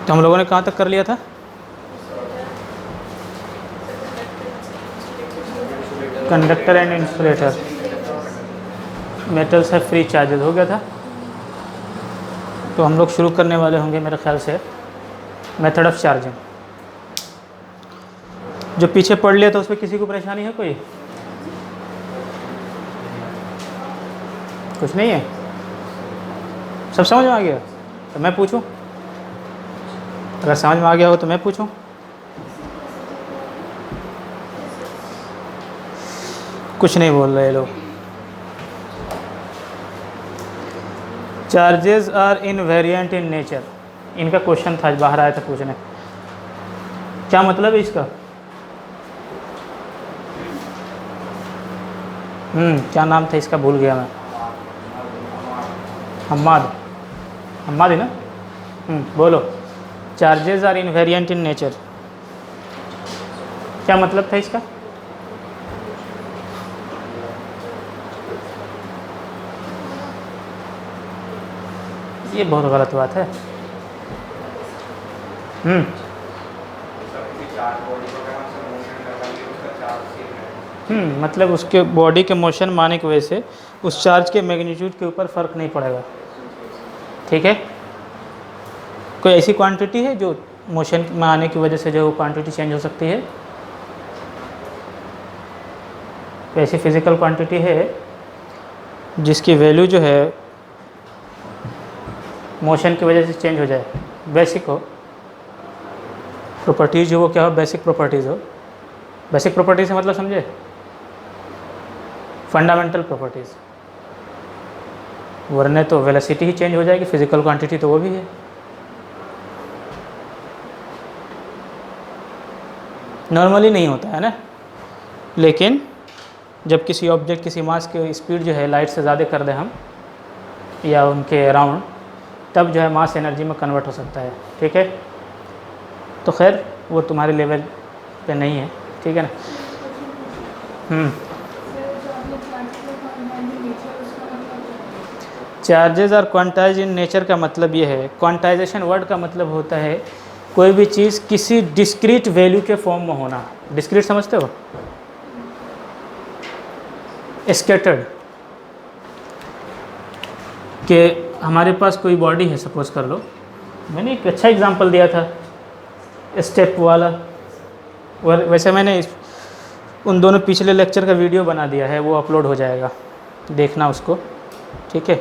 तो हम लोगों ने कहाँ तक कर लिया था? कंडक्टर एंड इंसुलेटर, मेटल्स है फ्री चार्जेस हो गया था। तो हम लोग शुरू करने वाले होंगे मेरे ख्याल से मेथड ऑफ चार्जिंग। जो पीछे पढ़ लिया था उसमें किसी को परेशानी है कोई? कुछ नहीं है, सब समझ में आ गया? तो मैं पूछूं? अगर समझ में आ गया हो तो मैं पूछूं? कुछ नहीं बोल रहे लोग। Charges are invariant in nature, इनका क्वेश्चन था, बाहर आया था पूछने। क्या मतलब है इसका? क्या नाम था इसका, भूल गया मैं। हम्माद, हम्माद ही ना? बोलो। Charges are invariant in nature, क्या मतलब था इसका? ये बहुत गलत बात है। मतलब उसके बॉडी के मोशन माने की वजह से उस चार्ज के मैग्नीट्यूड के ऊपर फ़र्क नहीं पड़ेगा, ठीक है? कोई ऐसी क्वांटिटी है जो मोशन में आने की वजह से जो क्वांटिटी चेंज हो सकती है? कोई ऐसी फिज़िकल क्वांटिटी है जिसकी वैल्यू जो है मोशन की वजह से चेंज हो जाए? बेसिक हो, प्रॉपर्टीज़ हो, वो क्या हो? बेसिक प्रॉपर्टीज़ हो। बेसिक प्रॉपर्टीज़ से मतलब समझे? फंडामेंटल प्रॉपर्टीज़, वरने तो वेलोसिटी ही चेंज हो जाएगी, फिजिकल क्वांटिटी तो वो भी है। नॉर्मली नहीं होता है ना, लेकिन जब किसी ऑब्जेक्ट, किसी मास की स्पीड जो है लाइट से ज़्यादा कर दें हम या उनके अराउंड, तब जो है मास एनर्जी में कन्वर्ट हो सकता है, ठीक है? तो खैर वो तुम्हारे लेवल पे नहीं है, ठीक है ना? चार्जेस और क्वांटाइज इन नेचर का मतलब ये है, क्वांटाइजेशन वर्ड का मतलब होता है कोई भी चीज़ किसी डिस्क्रीट वैल्यू के फॉर्म में होना। डिस्क्रीट समझते हो? स्कैटर्ड, कि हमारे पास कोई बॉडी है, सपोज कर लो, मैंने एक अच्छा एग्जांपल दिया था स्टेप वाला, वैसे मैंने उन दोनों पिछले लेक्चर का वीडियो बना दिया है, वो अपलोड हो जाएगा, देखना उसको, ठीक है?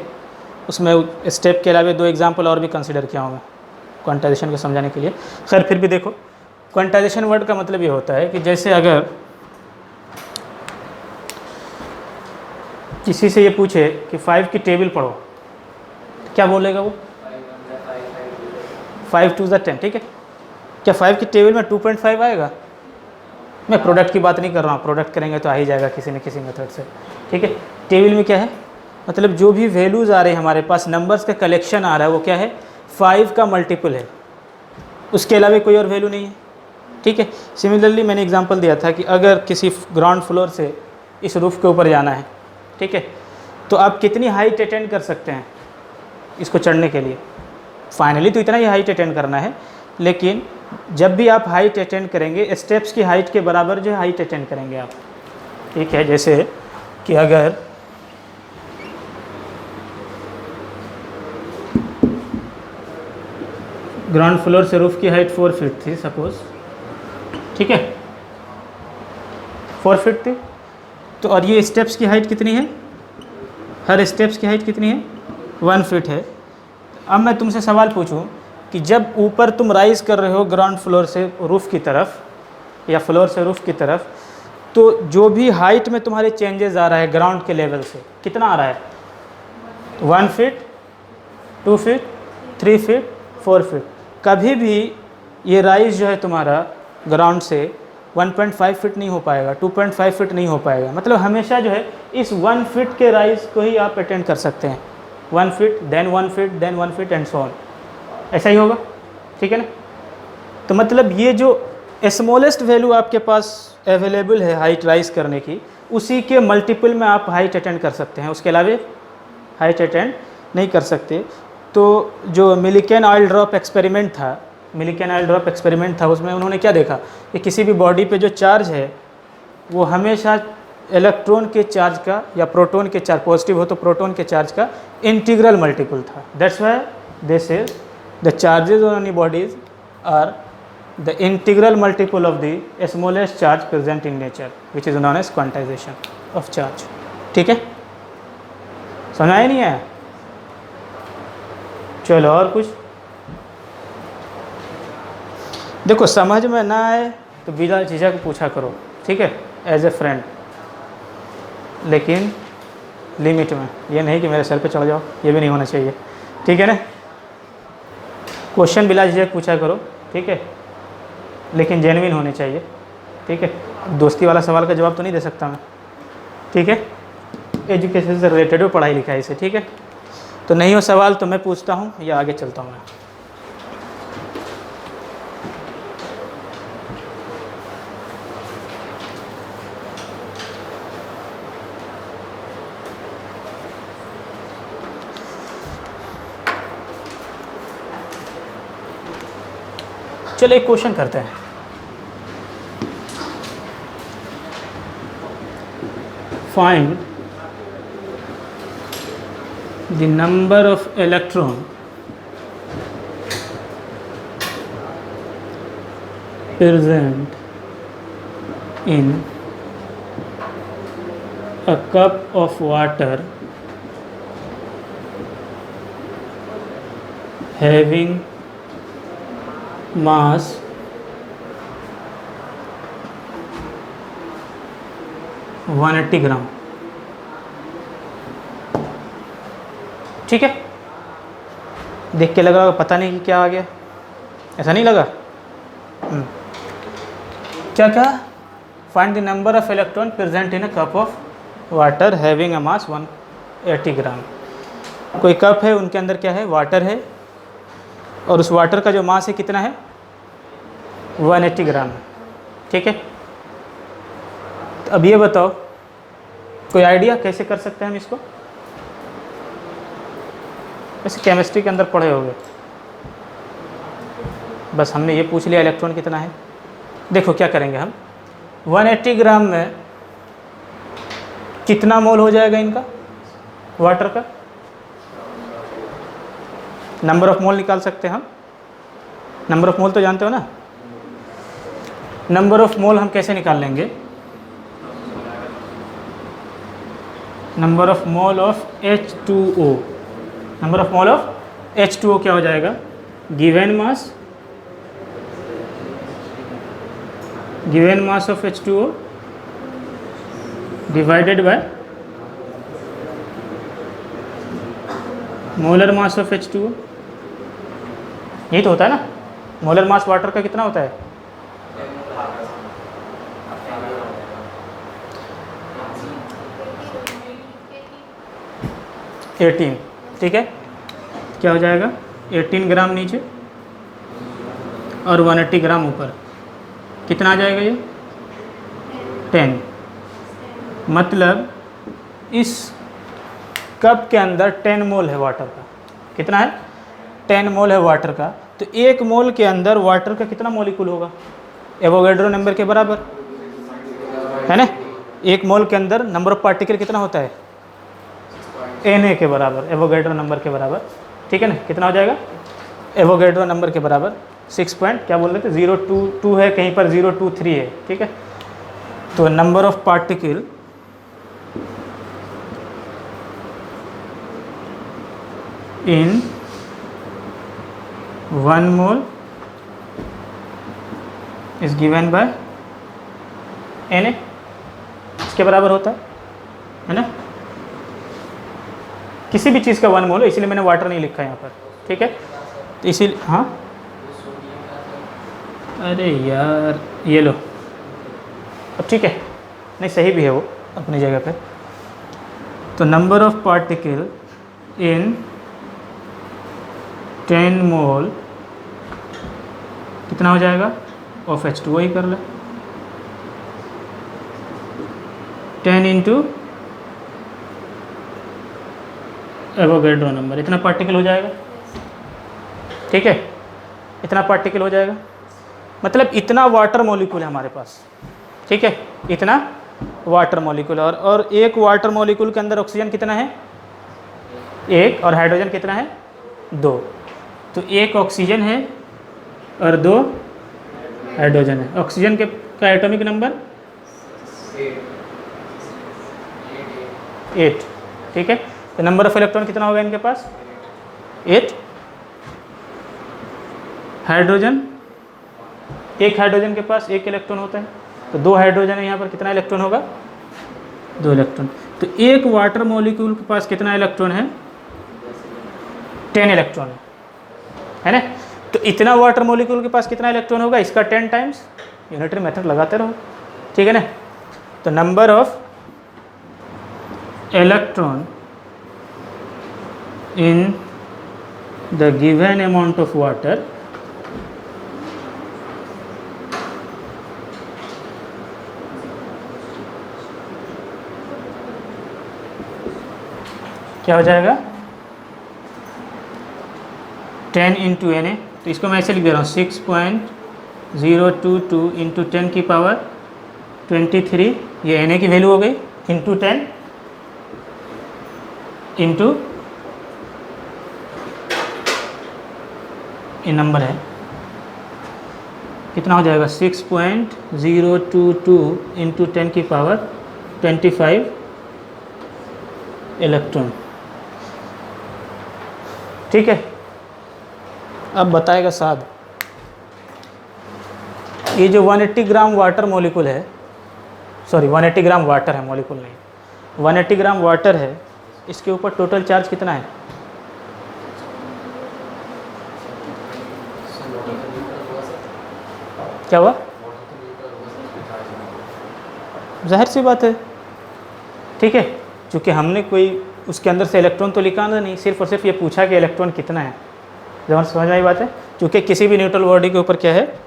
उसमें स्टेप के अलावा 2 एग्जांपल और भी कंसिडर किया हूँ मैं क्वांटाइजेशन को समझाने के लिए। खैर फिर भी देखो, क्वांटाइजेशन वर्ड का मतलब ये होता है कि जैसे अगर किसी से ये पूछे कि 5 की टेबल पढ़ो, क्या बोलेगा वो? 5 2 10, ठीक है? क्या 5 की टेबल में 2.5 आएगा? मैं प्रोडक्ट की बात नहीं कर रहा हूँ, प्रोडक्ट करेंगे तो आ ही जाएगा किसी न किसी मेथड से, ठीक है? टेबल में क्या है, मतलब जो भी वैल्यूज़ आ रहे हैं हमारे पास, नंबर्स का कलेक्शन आ रहा है, वो क्या है? 5 का मल्टीपल है, उसके अलावा कोई और वैल्यू नहीं है, ठीक है? सिमिलरली मैंने एग्जांपल दिया था कि अगर किसी ग्राउंड फ्लोर से इस रूफ़ के ऊपर जाना है, ठीक है, तो आप कितनी हाइट अटेंड कर सकते हैं इसको चढ़ने के लिए? फाइनली तो इतना ही हाइट अटेंड करना है, लेकिन जब भी आप हाइट अटेंड करेंगे, स्टेप्स की हाइट के बराबर जो है हाइट अटेंड करेंगे आप, ठीक है? जैसे कि अगर ग्राउंड फ्लोर से रूफ़ की हाइट 4 फीट थी सपोज़, ठीक है? 4 फीट थी, तो और ये स्टेप्स की हाइट कितनी है? हर स्टेप्स की हाइट कितनी है? 1 फीट है। अब मैं तुमसे सवाल पूछूं कि जब ऊपर तुम राइज़ कर रहे हो ग्राउंड फ्लोर से रूफ़ की तरफ या फ्लोर से रूफ़ की तरफ, तो जो भी हाइट में तुम्हारे चेंजेस आ रहा है ग्राउंड के लेवल से, कितना आ रहा है? 1 फीट, 2 फीट, 3 फीट, 4 फीट। कभी भी ये राइज़ जो है तुम्हारा ग्राउंड से 1.5 फीट नहीं हो पाएगा, 2.5 फीट नहीं हो पाएगा। मतलब हमेशा जो है इस 1 फीट के राइज़ को ही आप अटेंड कर सकते हैं, 1 feet, then 1 feet, then 1 feet and so on, ऐसा ही होगा, ठीक है ना? तो मतलब ये जो स्मॉलेस्ट वैल्यू आपके पास अवेलेबल है हाइट राइज़ करने की, उसी के मल्टीपल में आप हाइट अटेंड कर सकते हैं, उसके अलावा हाइट अटेंड नहीं कर सकते। तो जो मिलिकन ऑयल ड्रॉप एक्सपेरिमेंट था, मिलिकन ऑयल ड्रॉप एक्सपेरिमेंट था, उसमें उन्होंने क्या देखा कि किसी भी बॉडी पे जो चार्ज है वो हमेशा इलेक्ट्रॉन के चार्ज का या प्रोटॉन के चार्ज, पॉजिटिव हो तो प्रोटॉन के चार्ज का इंटीग्रल मल्टीपल था। That's why they say the charges on any bodies are the integral multiple of the smallest charge present in nature which is known as quantization of charge. ठीक है, समझ आया नहीं आया? चलो और कुछ देखो, समझ में ना आए तो बिना झिझक पूछा करो, ठीक है, एज ए फ्रेंड, लेकिन लिमिट में। ये नहीं कि मेरे सर पे चढ़ जाओ, ये भी नहीं होना चाहिए, ठीक है ना। क्वेश्चन बिना झिझक पूछा करो, ठीक है, लेकिन जेन्युइन होने चाहिए, ठीक है। दोस्ती वाला सवाल का जवाब तो नहीं दे सकता मैं, ठीक है। एजुकेशन से रिलेटेड हो, पढ़ाई लिखाई से, ठीक है। तो नहीं हो सवाल तो मैं पूछता हूँ या आगे चलता हूँ मैं। चलो एक क्वेश्चन करते हैं। Find the number of electron present in a cup of water having mass 180 gram. ठीक है, देख के लगा पता नहीं कि क्या आ गया, ऐसा नहीं लगा? क्या क्या? Find the number of electron present in a cup of water having a mass 180 gram. कोई कप है, उनके अंदर क्या है? वाटर है, और उस वाटर का जो मास है कितना है? 180 ग्राम है, ठीक है। तो अब ये बताओ, कोई आइडिया कैसे कर सकते हैं हम इसको? वैसे केमिस्ट्री के अंदर पढ़े होंगे, बस हमने ये पूछ लिया इलेक्ट्रॉन कितना है। देखो क्या करेंगे हम, 180 ग्राम में कितना मोल हो जाएगा इनका, वाटर का? नंबर ऑफ मोल निकाल सकते हैं हम। नंबर ऑफ मोल तो जानते हो ना? नंबर ऑफ मोल हम कैसे निकाल लेंगे? Number of mole of H2O। Number of mole of H2O क्या हो जाएगा? Given mass of H2O divided by molar mass of H2O। यही तो होता है ना? मोलर मास वाटर का कितना होता है? एटीन। ठीक है, क्या हो जाएगा? 18 ग्राम नीचे और 180 ग्राम ऊपर, कितना आ जाएगा ये? 10। मतलब इस कप के अंदर 10 मोल है वाटर का। कितना है? 10 मोल है वाटर का। तो एक मोल के अंदर वाटर का कितना मॉलिक्यूल होगा? एवोगैड्रो नंबर के बराबर है ना? एक मोल के अंदर नंबर ऑफ पार्टिकल कितना होता है? Na के बराबर, एवोगैड्रो नंबर के बराबर, ठीक है ना? कितना हो जाएगा? एवोगैड्रो नंबर के बराबर 6 पॉइंट क्या बोल रहे थे? 022 है, कहीं पर 023 है, ठीक है। तो number of particle in 1 mole is given by Na, इसके बराबर होता है ना? किसी भी चीज़ का 1 मोल है, इसीलिए मैंने वाटर नहीं लिखा यहाँ पर, ठीक है। तो इसीलिए हाँ, अरे यार ये लो, अब ठीक है, नहीं सही भी है वो अपनी जगह पे। तो नंबर ऑफ पार्टिकल इन 10 मोल कितना हो जाएगा? ऑफ H2O ही कर ले, 10 इंटू एवोगैड्रो नंबर, इतना पार्टिकल हो जाएगा, ठीक है। इतना पार्टिकल हो जाएगा, मतलब इतना वाटर मॉलिक्यूल है हमारे पास, ठीक है, इतना वाटर मॉलिक्यूल। और एक वाटर मॉलिक्यूल के अंदर ऑक्सीजन कितना है, 1, और हाइड्रोजन कितना है, 2। तो 1 ऑक्सीजन है और 2 हाइड्रोजन है। ऑक्सीजन के का एटॉमिक नंबर 8, ठीक है। तो नंबर ऑफ इलेक्ट्रॉन कितना होगा इनके पास, 8। हाइड्रोजन, एक हाइड्रोजन के पास 1 इलेक्ट्रॉन होता है, तो 2 हाइड्रोजन है, यहाँ पर कितना इलेक्ट्रॉन होगा, 2 इलेक्ट्रॉन। तो एक वाटर मॉलिक्यूल के पास कितना इलेक्ट्रॉन है, 10 इलेक्ट्रॉन है ना। तो इतना वाटर मॉलिक्यूल के पास कितना इलेक्ट्रॉन होगा, इसका 10 टाइम्स। यूनिटरी मेथड लगाते रहो, ठीक है ना। तो number of electron in the given amount of water क्या हो जाएगा, 10 इंटू एन ए। तो इसको मैं ऐसे लिख दे रहा हूँ, 6.022 इंटू 10 की पावर 23, ये एन ए की वैल्यू हो गई, इंटू 10 इंटू ये नंबर है, कितना हो जाएगा, 6.022 इंटू 10 की पावर 25 इलेक्ट्रॉन, ठीक है। अब बताएगा साहब, ये जो 180 ग्राम वाटर मॉलिक्यूल है, सॉरी 180 ग्राम वाटर है, मॉलिक्यूल नहीं, 180 ग्राम वाटर है, इसके ऊपर टोटल चार्ज कितना है, क्या हुआ, जाहिर सी बात है, ठीक है। क्योंकि हमने कोई उसके अंदर से इलेक्ट्रॉन तो निकाला नहीं, सिर्फ और सिर्फ ये पूछा कि इलेक्ट्रॉन कितना है। जब समझ में आई बात है, क्योंकि किसी भी न्यूट्रल बॉडी के ऊपर क्या है,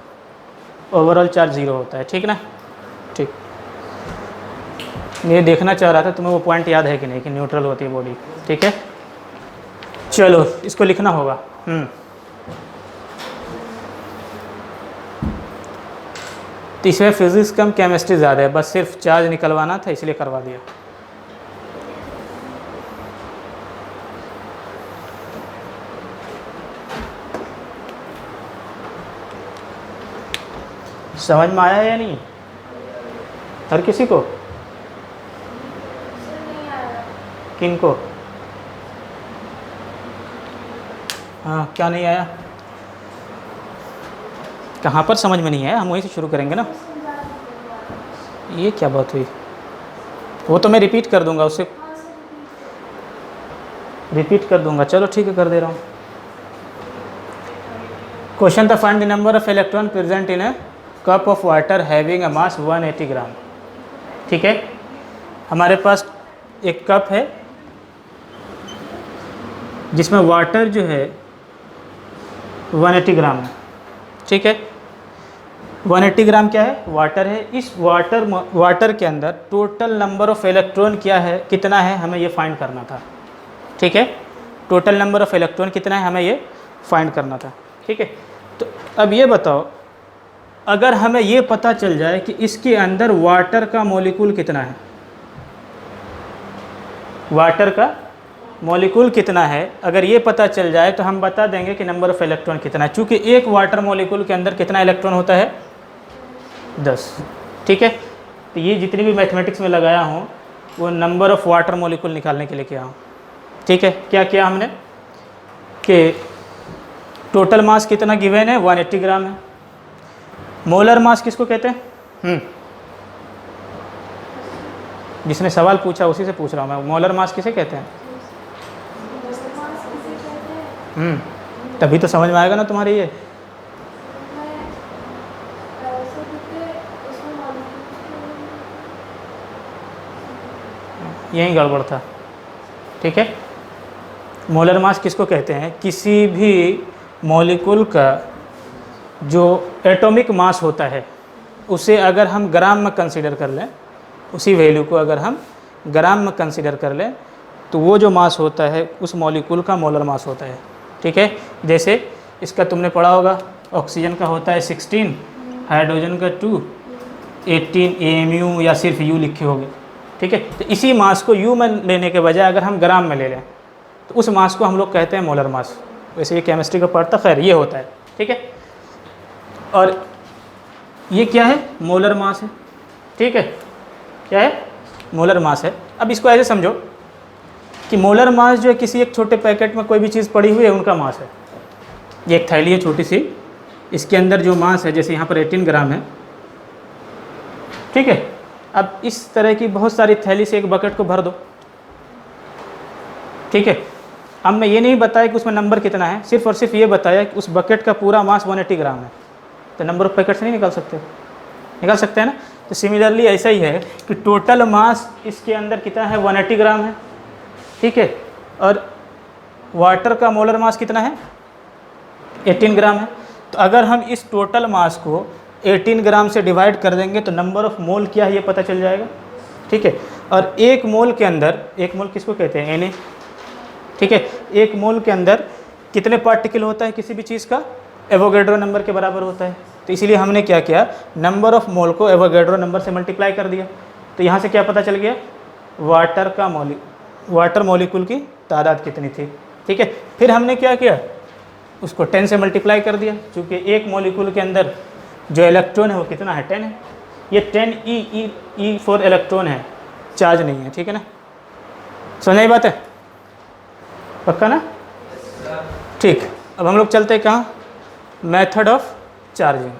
ओवरऑल चार्ज 0 होता है, ठीक ना। ठीक, मैं देखना चाह रहा था तुम्हें वो पॉइंट याद है कि नहीं, कि न्यूट्रल होती है बॉडी, ठीक है। चलो इसको लिखना होगा। तो इसमें फिजिक्स कम, केमिस्ट्री ज़्यादा है, बस सिर्फ चार्ज निकलवाना था इसलिए करवा दिया। समझ में आया या नहीं हर किसी को, किन को, हाँ क्या नहीं आया, कहाँ पर समझ में नहीं आया, हम वहीं से शुरू करेंगे ना। ये क्या बात हुई, वो तो मैं रिपीट कर दूंगा, उससे रिपीट कर दूंगा, चलो ठीक है कर दे रहा हूँ। क्वेश्चन था, find the number of electron present in a cup of water having a mass 180 gram, ठीक है। हमारे पास एक कप है जिसमें वाटर जो है 180 ग्राम है, ठीक है। 180 ग्राम क्या है, वाटर है। इस वाटर के अंदर टोटल नंबर ऑफ इलेक्ट्रॉन क्या है, कितना है, हमें ये फाइंड करना था, ठीक है। टोटल नंबर ऑफ इलेक्ट्रॉन कितना है, हमें ये फाइंड करना था, ठीक है। तो अब ये बताओ, अगर हमें ये पता चल जाए कि इसके अंदर वाटर का मॉलिक्यूल कितना है, वाटर का मॉलिक्यूल कितना है, अगर ये पता चल जाए तो हम बता देंगे कि नंबर ऑफ इलेक्ट्रॉन कितना है। चूँकि एक वाटर मॉलिक्यूल के अंदर कितना इलेक्ट्रॉन होता है, 10, ठीक है। तो ये जितनी भी मैथमेटिक्स में लगाया हूँ वो नंबर ऑफ वाटर मॉलिक्यूल निकालने के लिए किया हूँ, ठीक है। क्या किया हमने कि टोटल मास कितना गिवन है, 180 ग्राम है। मोलर मास किसको कहते हैं, जिसने सवाल पूछा उसी से पूछ रहा हूँ मैं, मोलर मास किसे कहते हैं, तभी तो समझ में आएगा ना तुम्हारे ये। यही गड़बड़ था, ठीक है। मोलर मास किसको कहते हैं, किसी भी मॉलिक्यूल का जो एटॉमिक मास होता है उसे अगर हम ग्राम में कंसीडर कर लें, उसी वैल्यू को अगर हम ग्राम में कंसीडर कर लें तो वो जो मास होता है उस मॉलिक्यूल का मोलर मास होता है, ठीक है। जैसे इसका तुमने पढ़ा होगा ऑक्सीजन का होता है 16, हाइड्रोजन का 2, 18 AMU या सिर्फ U लिखे होंगे, ठीक है। तो इसी मास को U में लेने के बजाय अगर हम ग्राम में ले लें तो उस मास को हम लोग कहते हैं मोलर मास। वैसे ये केमिस्ट्री का पार्ट था, खैर ये होता है, ठीक है। और ये क्या है? मोलर मास है, ठीक है। क्या है? मोलर मास है। अब इसको ऐसे समझो कि मोलर मास जो है किसी एक छोटे पैकेट में कोई भी चीज़ पड़ी हुई है उनका मास है। ये एक थैली है छोटी सी, इसके अंदर जो मास है जैसे यहाँ पर 18 ग्राम है, ठीक है। अब इस तरह की बहुत सारी थैली से एक बकेट को भर दो, ठीक है। अब मैं ये नहीं बताया कि उसमें नंबर कितना है, सिर्फ और सिर्फ ये बताया कि उस बकेट का पूरा मास 180 ग्राम है, तो नंबर ऑफ पैकेट से नहीं निकाल सकते? निकाल सकते हैं ना। तो सिमिलरली ऐसा ही है कि टोटल मास इसके अंदर कितना है? 180 ग्राम है, ठीक है। और वाटर का मोलर मास कितना है? 18 ग्राम है। तो अगर हम इस टोटल मास को 18 ग्राम से डिवाइड कर देंगे तो नंबर ऑफ मोल क्या है ये पता चल जाएगा, ठीक है। और एक मोल के अंदर, एक मोल किसको कहते हैं? Na, ठीक है। एक मोल के अंदर कितने पार्टिकल होता है किसी भी चीज़ का? एवोगैड्रो नंबर के बराबर होता है। तो इसीलिए हमने क्या किया, नंबर ऑफ मोल को एवोगैड्रो नंबर से मल्टीप्लाई कर दिया। तो यहाँ से क्या पता चल गया? वाटर मॉलिक्यूल की तादाद कितनी थी, ठीक है। फिर हमने क्या किया, उसको 10 से मल्टीप्लाई कर दिया, क्योंकि एक मॉलिक्यूल के अंदर जो इलेक्ट्रॉन है वो कितना है? 10 है। ये 10 ई फॉर इलेक्ट्रॉन है, चार्ज नहीं है, ठीक है ना। समझ आई बात है? पक्का ना? ठीक। अब हम लोग चलते हैं कहाँ? Method of charging.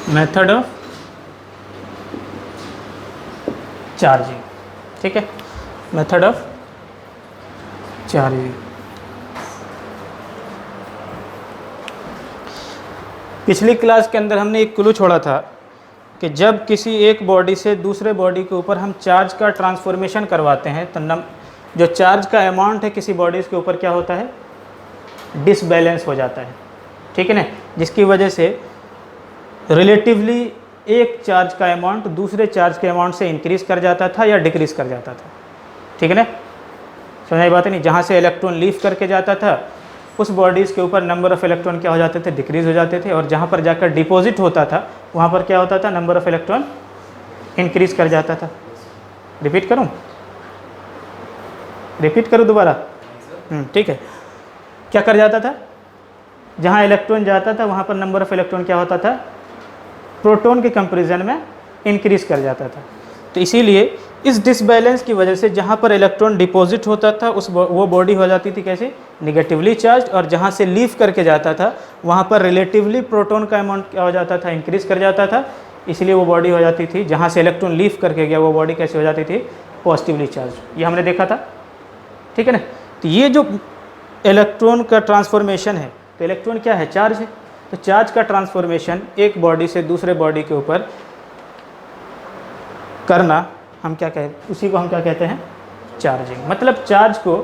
Method of charging, ठीक है। Method of charging. पिछली क्लास के अंदर हमने एक क्लू छोड़ा था कि जब किसी एक बॉडी से दूसरे बॉडी के ऊपर हम चार्ज का ट्रांसफॉर्मेशन करवाते हैं तो जो चार्ज का अमाउंट है किसी बॉडीज़ के ऊपर क्या होता है? डिसबैलेंस हो जाता है, ठीक है ना। जिसकी वजह से रिलेटिवली एक चार्ज का अमाउंट दूसरे चार्ज के अमाउंट से इंक्रीज़ कर जाता था या डिक्रीज़ कर जाता था, ठीक है ना। समझ बात है नहीं? जहाँ से इलेक्ट्रॉन लीव करके जाता था उस बॉडीज़ के ऊपर नंबर ऑफ़ इलेक्ट्रॉन क्या हो जाते थे? डिक्रीज़ हो जाते थे। और जहाँ पर जाकर डिपॉजिट होता था वहाँ पर क्या होता था? नंबर ऑफ़ इलेक्ट्रॉन इंक्रीज़ कर जाता था। रिपीट करूँ? रिपीट करूँ दोबारा? ठीक है। क्या कर जाता था? जहाँ इलेक्ट्रॉन जाता था वहाँ पर नंबर ऑफ़ इलेक्ट्रॉन क्या होता था? प्रोटॉन के कंपैरिजन में इंक्रीज़ कर जाता था। तो इसीलिए इस डिसबैलेंस की वजह से जहाँ पर इलेक्ट्रॉन डिपॉजिट होता था वो बॉडी हो जाती थी कैसे? Negatively charge. और जहाँ से लीव करके जाता था वहाँ पर रिलेटिवली प्रोटॉन का अमाउंट क्या हो जाता था? इंक्रीज़ कर जाता था। इसलिए वो बॉडी हो जाती थी, जहाँ से इलेक्ट्रॉन लीव करके गया वो बॉडी कैसे हो जाती थी? Positively charge. ये हमने देखा था, ठीक है ना। तो ये जो इलेक्ट्रॉन का ट्रांसफॉर्मेशन है, तो इलेक्ट्रॉन क्या है? चार्ज है। तो चार्ज का ट्रांसफॉर्मेशन एक बॉडी से दूसरे बॉडी के ऊपर करना हम क्या कहते, उसी को हम क्या कहते हैं? चार्जिंग। मतलब चार्ज को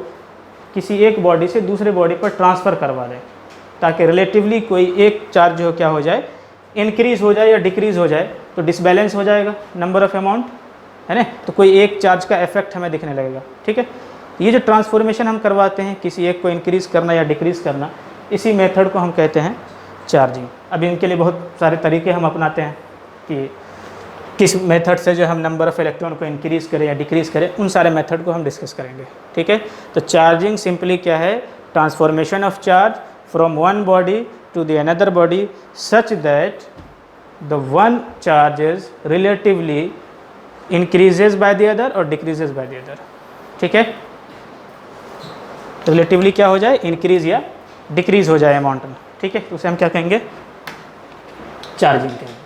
किसी एक बॉडी से दूसरे बॉडी पर ट्रांसफ़र करवा दें ताकि रिलेटिवली कोई एक चार्ज जो क्या हो जाए? इंक्रीज़ हो जाए या डिक्रीज़ हो जाए, तो डिसबैलेंस हो जाएगा नंबर ऑफ़ अमाउंट, है ना। तो कोई एक चार्ज का इफेक्ट हमें दिखने लगेगा, ठीक है। ये जो ट्रांसफॉर्मेशन हम करवाते हैं किसी एक को इंक्रीज़ करना या डिक्रीज़ करना, इसी मेथड को हम कहते हैं चार्जिंग। अब इनके लिए बहुत सारे तरीके हम अपनाते हैं कि किस मेथड से जो हम नंबर ऑफ़ इलेक्ट्रॉन को इंक्रीज़ करें या डिक्रीज़ करें, उन सारे मेथड को हम डिस्कस करेंगे, ठीक है। तो चार्जिंग सिंपली क्या है? Transformation of charge from one body to the another body such that the one charges relatively increases by the other और डिक्रीजेज बाय द अदर, ठीक है। रिलेटिवली क्या हो जाए? इंक्रीज़ या डिक्रीज़ हो जाए अमाउंट में, ठीक है। तो उसे हम क्या कहेंगे? चार्जिंग कहेंगे।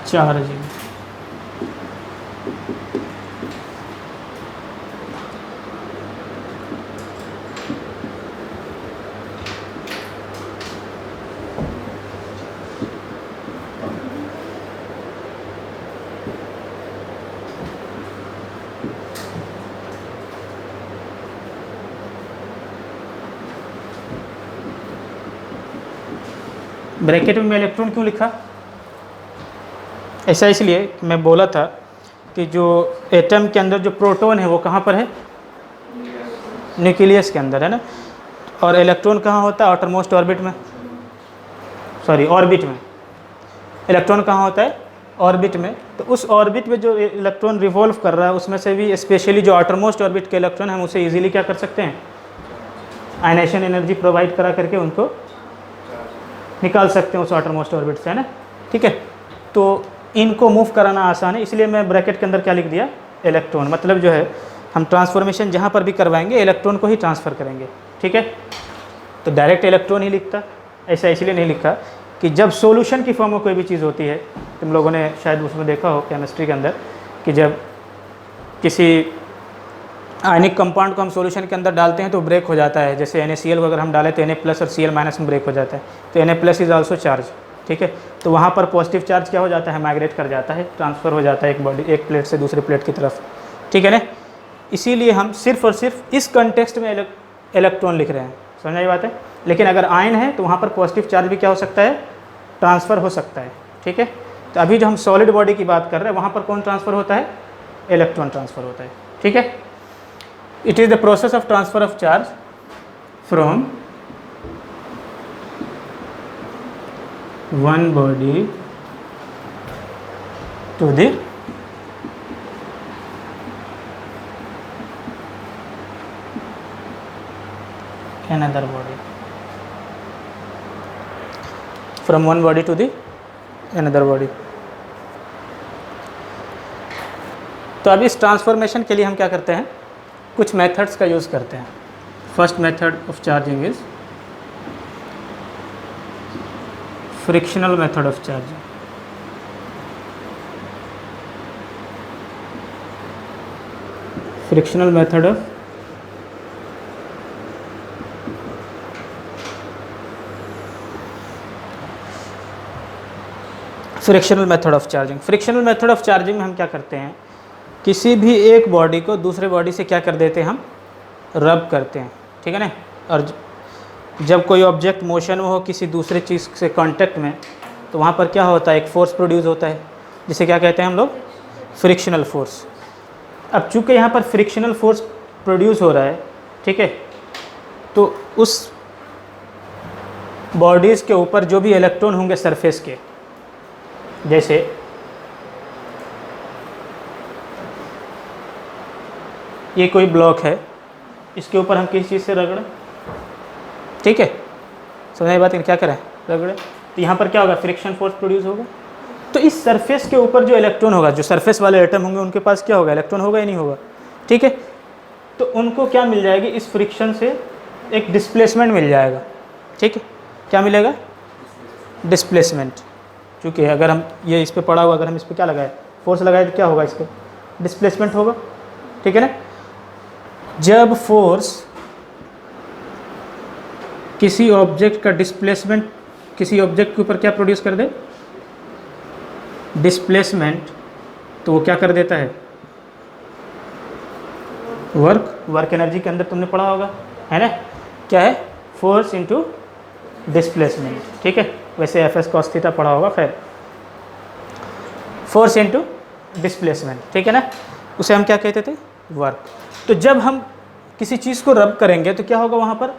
चार्जिंग। ब्रैकेट में मैं इलेक्ट्रॉन क्यों लिखा? ऐसा इसलिए कि मैं बोला था कि जो एटम के अंदर जो प्रोटॉन है वो कहाँ पर है? न्यूक्लियस के अंदर है ना। और इलेक्ट्रॉन कहाँ होता है? आउटर मोस्ट ऑर्बिट में, सॉरी ऑर्बिट में। इलेक्ट्रॉन कहाँ होता है? ऑर्बिट में। तो उस ऑर्बिट में जो इलेक्ट्रॉन रिवॉल्व कर रहा है उसमें से भी स्पेशली जो आउटर मोस्ट ऑर्बिट के इलेक्ट्रॉन हम उसे इजीली क्या कर सकते हैं? आयनेशन एनर्जी प्रोवाइड करा करके उनको निकाल सकते हैं उस आउटर मोस्ट ऑर्बिट से, है ना। ठीक है, तो इनको मूव कराना आसान है, इसलिए मैं ब्रैकेट के अंदर क्या लिख दिया? इलेक्ट्रॉन। मतलब जो है हम ट्रांसफॉर्मेशन जहाँ पर भी करवाएंगे इलेक्ट्रॉन को ही ट्रांसफ़र करेंगे। ठीक है, तो डायरेक्ट इलेक्ट्रॉन ही लिखता, ऐसा इसलिए नहीं लिखा कि जब सॉल्यूशन की फॉर्म में कोई भी चीज़ होती है, तुम लोगों ने शायद उसमें देखा हो केमिस्ट्री के अंदर कि जब किसी आयनिक कंपाउंड को हम सॉल्यूशन के अंदर डालते हैं तो ब्रेक हो जाता है। जैसे NaCl को अगर हम डालें तो Na+ और Cl- में ब्रेक हो जाता है, तो Na+ इज़ आल्सो चार्ज। ठीक है, तो वहाँ पर पॉजिटिव चार्ज क्या हो जाता है? माइग्रेट कर जाता है, ट्रांसफ़र हो जाता है एक प्लेट से दूसरी प्लेट की तरफ। ठीक है ना, इसीलिए हम सिर्फ और सिर्फ इस कंटेक्स्ट में इलेक्ट्रॉन लिख रहे हैं। समझ आई बात है। लेकिन अगर आयन है तो वहाँ पर पॉजिटिव चार्ज भी क्या हो सकता है? ट्रांसफ़र हो सकता है। ठीक है, तो अभी जो हम सॉलिड बॉडी की बात कर रहे हैं वहाँ पर कौन ट्रांसफ़र होता है? इलेक्ट्रॉन ट्रांसफ़र होता है। ठीक है, it is the process of transfer of charge from one body to the another body, from one body to the another body। तो अब इस ट्रांसफॉर्मेशन के लिए हम क्या करते हैं? कुछ मेथड्स का यूज़ करते हैं। First method of charging is frictional method of charging. Frictional method of frictional method of charging. Frictional method of charging में हम क्या करते हैं? किसी भी एक बॉडी को दूसरे बॉडी से क्या कर देते हैं? हम रब करते हैं। ठीक है ना। और जब कोई ऑब्जेक्ट मोशन में हो किसी दूसरे चीज़ से कांटेक्ट में, तो वहाँ पर क्या होता है? एक फोर्स प्रोड्यूस होता है, जिसे क्या कहते हैं हम लोग? Frictional force. अब चूँकि यहाँ पर फ्रिक्शनल फोर्स प्रोड्यूस हो रहा है, ठीक है, तो उस बॉडीज़ के ऊपर जो भी इलेक्ट्रॉन होंगे सरफेस के, जैसे ये कोई ब्लॉक है, इसके ऊपर हम किसी चीज़ से रगड़ें, ठीक है, समझ बात है, क्या करें? रगड़ें, तो यहाँ पर क्या होगा? फ्रिक्शन फोर्स प्रोड्यूस होगा। तो इस सरफेस के ऊपर जो इलेक्ट्रॉन होगा, जो सरफेस वाले एटम होंगे उनके पास क्या होगा? इलेक्ट्रॉन होगा या नहीं होगा? ठीक है, तो उनको क्या मिल जाएगी? इस फ्रिक्शन से एक डिस्प्लेसमेंट मिल जाएगा। ठीक है, क्या मिलेगा? डिस्प्लेसमेंट। क्योंकि अगर हम ये इस पर पड़ा हुआ, अगर हम इस पर क्या लगाए? फोर्स लगाए, तो क्या होगा? इस पर डिस्प्लेसमेंट होगा। ठीक है ना। जब फोर्स किसी ऑब्जेक्ट का डिस्प्लेसमेंट किसी ऑब्जेक्ट के ऊपर क्या प्रोड्यूस कर दे? डिस्प्लेसमेंट, तो वो क्या कर देता है? वर्क एनर्जी के अंदर तुमने पढ़ा होगा, है ना, क्या है? Force into displacement. ठीक है, वैसे एफ एस कॉस थीटा पढ़ा होगा, खैर, फोर्स इनटू डिस्प्लेसमेंट। ठीक है ना, उसे हम क्या कहते थे? वर्क। तो जब हम किसी चीज़ को रब करेंगे तो क्या होगा? वहाँ पर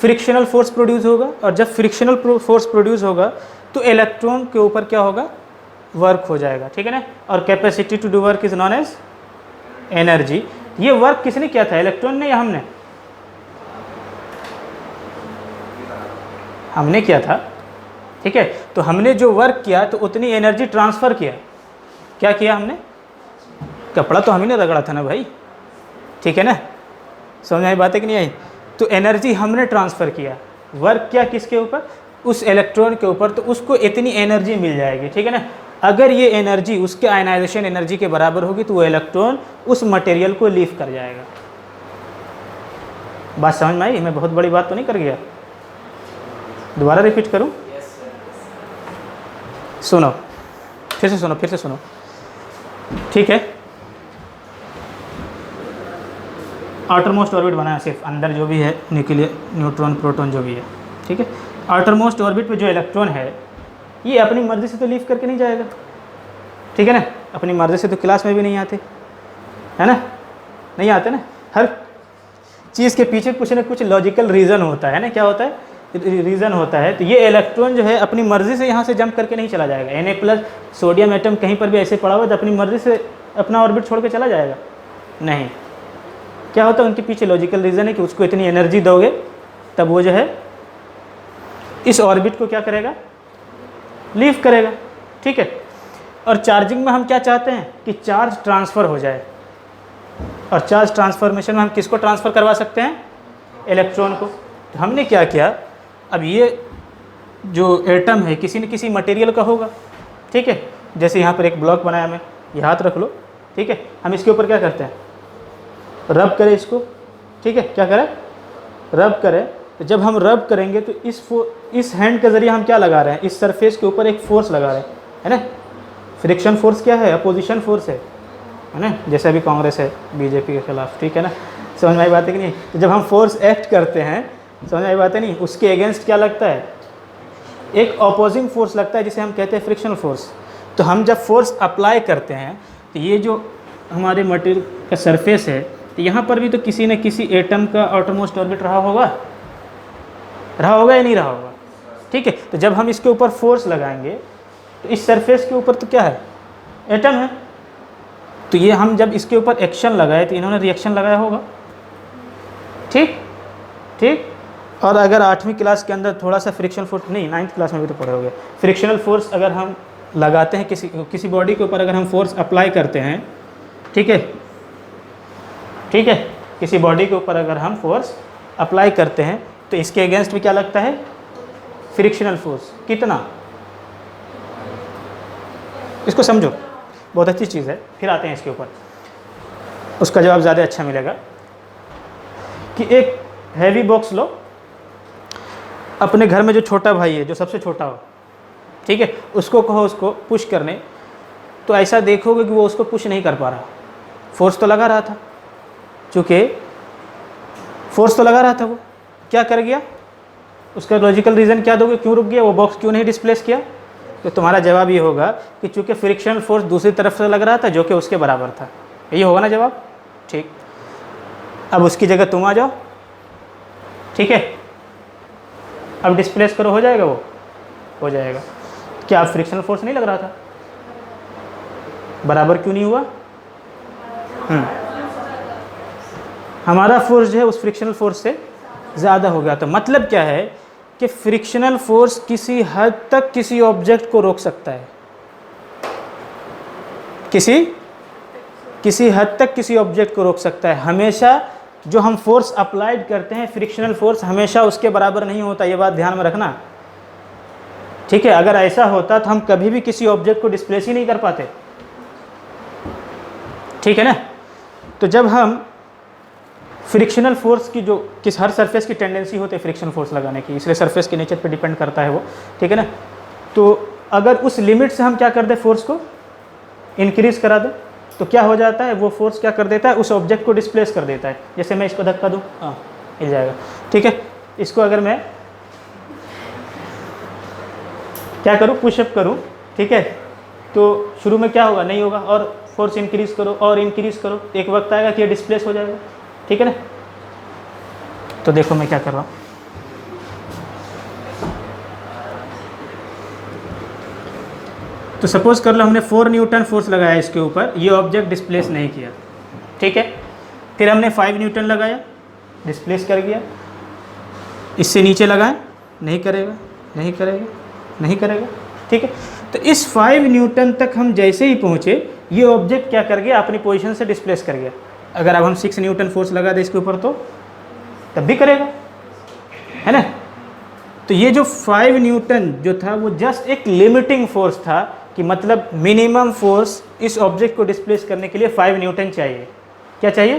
फ्रिक्शनल फोर्स प्रोड्यूस होगा, और जब फ्रिक्शनल फोर्स प्रोड्यूस होगा तो इलेक्ट्रॉन के ऊपर क्या होगा? वर्क हो जाएगा। ठीक है ना, और capacity to do work is known as energy. ये वर्क किसने किया था? इलेक्ट्रॉन ने या हमने? हमने किया था। ठीक है, तो हमने जो वर्क किया तो उतनी एनर्जी ट्रांसफ़र किया। क्या किया हमने? कपड़ा तो हम ही ने रगड़ा था ना भाई, ठीक है ना, समझ आई बात है कि नहीं आई? तो एनर्जी हमने ट्रांसफ़र किया, वर्क किया किसके ऊपर? उस इलेक्ट्रॉन के ऊपर, तो उसको इतनी एनर्जी मिल जाएगी। ठीक है ना, अगर ये एनर्जी उसके आयनाइजेशन एनर्जी के बराबर होगी तो वो इलेक्ट्रॉन उस मटेरियल को लीव कर जाएगा। बात समझ में आई? मैं बहुत बड़ी बात तो नहीं कर गया? दोबारा रिपीट करूं? सुनो, फिर से सुनो, ठीक है। आउटर मोस्ट ऑर्बिट बनाया सिर्फ, अंदर जो भी है न्यूक्लियर, न्यूट्रॉन, प्रोटॉन जो भी है, ठीक है। आउटर मोस्ट ऑर्बिट पे जो इलेक्ट्रॉन है ये अपनी मर्जी से तो लीव करके नहीं जाएगा, ठीक है ना। अपनी मर्जी से तो क्लास में भी नहीं आते, है ना, नहीं आते ना। हर चीज़ के पीछे कुछ ना कुछ लॉजिकल रीज़न होता है ना। क्या होता है? रीज़न होता है। तो ये इलेक्ट्रॉन जो है अपनी मर्जी से यहाँ से जंप करके नहीं चला जाएगा। Na+ सोडियम एटम कहीं पर भी ऐसे पड़ा हुआ तो अपनी मर्जी से अपना ऑर्बिट छोड़ के चला जाएगा? नहीं। क्या होता है? उनके पीछे लॉजिकल रीज़न है कि उसको इतनी एनर्जी दोगे तब वो जो है इस ऑर्बिट को क्या करेगा? लीव करेगा, ठीक है। और चार्जिंग में हम क्या चाहते हैं कि चार्ज ट्रांसफ़र हो जाए, और चार्ज ट्रांसफॉर्मेशन में हम किसको ट्रांसफ़र करवा सकते हैं? इलेक्ट्रॉन को। तो हमने क्या किया, अब ये जो एटम है किसी न किसी मटेरियल का होगा, ठीक है। जैसे यहाँ पर एक ब्लॉक बनाया मैं, ये हाथ रख लो, ठीक है। हम इसके ऊपर क्या करते हैं? रब करें इसको, ठीक है। क्या करें? रब करें। तो जब हम रब करेंगे तो इस हैंड के ज़रिए हम क्या लगा रहे हैं? इस सरफेस के ऊपर एक फोर्स लगा रहे हैं, है ना। फ्रिक्शन फोर्स क्या है? अपोजिशन फोर्स है ना। जैसे अभी कांग्रेस है बीजेपी के खिलाफ, ठीक है ना। समझ में आई बात है कि नहीं? तो जब हम फोर्स एक्ट करते हैं, समझ में आई बात है नहीं, उसके अगेंस्ट क्या लगता है? एक अपोजिंग फोर्स लगता है जिसे हम कहते हैं फ्रिक्शनल फोर्स। तो हम जब फोर्स अप्लाई करते हैं तो ये जो हमारे मटेरियल का सरफेस है, तो यहाँ पर भी तो किसी न किसी एटम का आउटरमोस्ट ऑर्बिट रहा होगा या नहीं रहा होगा, ठीक है। तो जब हम इसके ऊपर फोर्स लगाएंगे तो इस सरफेस के ऊपर तो क्या है? एटम है। तो ये हम जब इसके ऊपर एक्शन लगाए तो इन्होंने रिएक्शन लगाया होगा, ठीक। और अगर 8वीं क्लास के अंदर थोड़ा सा फ्रिक्शनल फोर्स, नहीं 9th क्लास में भी तो पढ़े होंगे, फ्रिक्शनल फोर्स अगर हम लगाते हैं किसी बॉडी के ऊपर, अगर हम फोर्स अप्लाई करते हैं, ठीक है, किसी बॉडी के ऊपर अगर हम फोर्स अप्लाई करते हैं तो इसके अगेंस्ट भी क्या लगता है? Frictional force. कितना? इसको समझो, बहुत अच्छी चीज़ है। फिर आते हैं इसके ऊपर, उसका जवाब ज़्यादा अच्छा मिलेगा। कि एक हैवी बॉक्स लो, अपने घर में जो छोटा भाई है, जो सबसे छोटा हो, ठीक है, उसको कहो उसको पुश करने, तो ऐसा देखोगे कि वो उसको पुश नहीं कर पा रहा। फोर्स तो लगा रहा था, चूँकि फोर्स तो लगा रहा था, वो क्या कर गया? उसका लॉजिकल रीज़न क्या दोगे? क्यों रुक गया? वो बॉक्स क्यों नहीं डिस्प्लेस किया? तो तुम्हारा जवाब ये होगा कि चूँकि फ्रिक्शनल फोर्स दूसरी तरफ से लग रहा था जो कि उसके बराबर था। यही होगा ना जवाब? ठीक। अब उसकी जगह तुम आ जाओ, ठीक है। अब डिस्प्लेस करो, हो जाएगा? वो हो जाएगा। क्या अब फ्रिक्शनल फोर्स नहीं लग रहा था? बराबर क्यों नहीं हुआ? हमारा फोर्स जो है उस फ्रिक्शनल फोर्स से ज़्यादा हो गया। तो मतलब क्या है कि फ्रिक्शनल फोर्स किसी हद तक किसी ऑब्जेक्ट को रोक सकता है, किसी हद तक किसी ऑब्जेक्ट को रोक सकता है। हमेशा जो हम फोर्स अप्लाइड करते हैं, फ्रिक्शनल फोर्स हमेशा उसके बराबर नहीं होता, ये बात ध्यान में रखना, ठीक है। अगर ऐसा होता तो हम कभी भी किसी ऑब्जेक्ट को डिस्प्लेस ही नहीं कर पाते, ठीक है ना। तो जब हम फ्रिक्शनल फोर्स की, जो हर सरफेस की टेंडेंसी होती है फ्रिक्शनल फोर्स लगाने की, इसलिए सरफेस के नेचर पे डिपेंड करता है वो, ठीक है ना। तो अगर उस लिमिट से हम क्या कर दें, फोर्स को इंक्रीज़ करा दें, तो क्या हो जाता है? वो फोर्स क्या कर देता है? उस ऑब्जेक्ट को डिस्प्लेस कर देता है। जैसे मैं इसको धक्का दूँ, हाँ हिल जाएगा, ठीक है। इसको अगर मैं क्या करूँ, पुशअप करूँ, ठीक है, तो शुरू में क्या होगा? नहीं होगा। और फोर्स इंक्रीज़ करो और इंक्रीज़ करो, एक वक्त आएगा कि ये डिस्प्लेस हो जाएगा, ठीक है ना। तो देखो मैं क्या कर रहा हूँ, तो सपोज़ कर लो हमने 4 न्यूटन फोर्स लगाया इसके ऊपर, ये ऑब्जेक्ट डिस्प्लेस नहीं किया, ठीक है। फिर हमने 5 न्यूटन लगाया, डिस्प्लेस कर गया। इससे नीचे लगाएं, नहीं करेगा, ठीक है। तो इस 5 न्यूटन तक हम जैसे ही पहुँचे, ये ऑब्जेक्ट क्या कर गया? अपनी पोजीशन से डिस्प्लेस कर गया। अगर अब हम 6 न्यूटन फोर्स लगा दें इसके ऊपर तो तब भी करेगा, है ना। तो ये जो 5 न्यूटन जो था वो जस्ट एक लिमिटिंग फोर्स था कि मतलब मिनिमम फोर्स इस ऑब्जेक्ट को डिस्प्लेस करने के लिए 5 न्यूटन चाहिए। क्या चाहिए?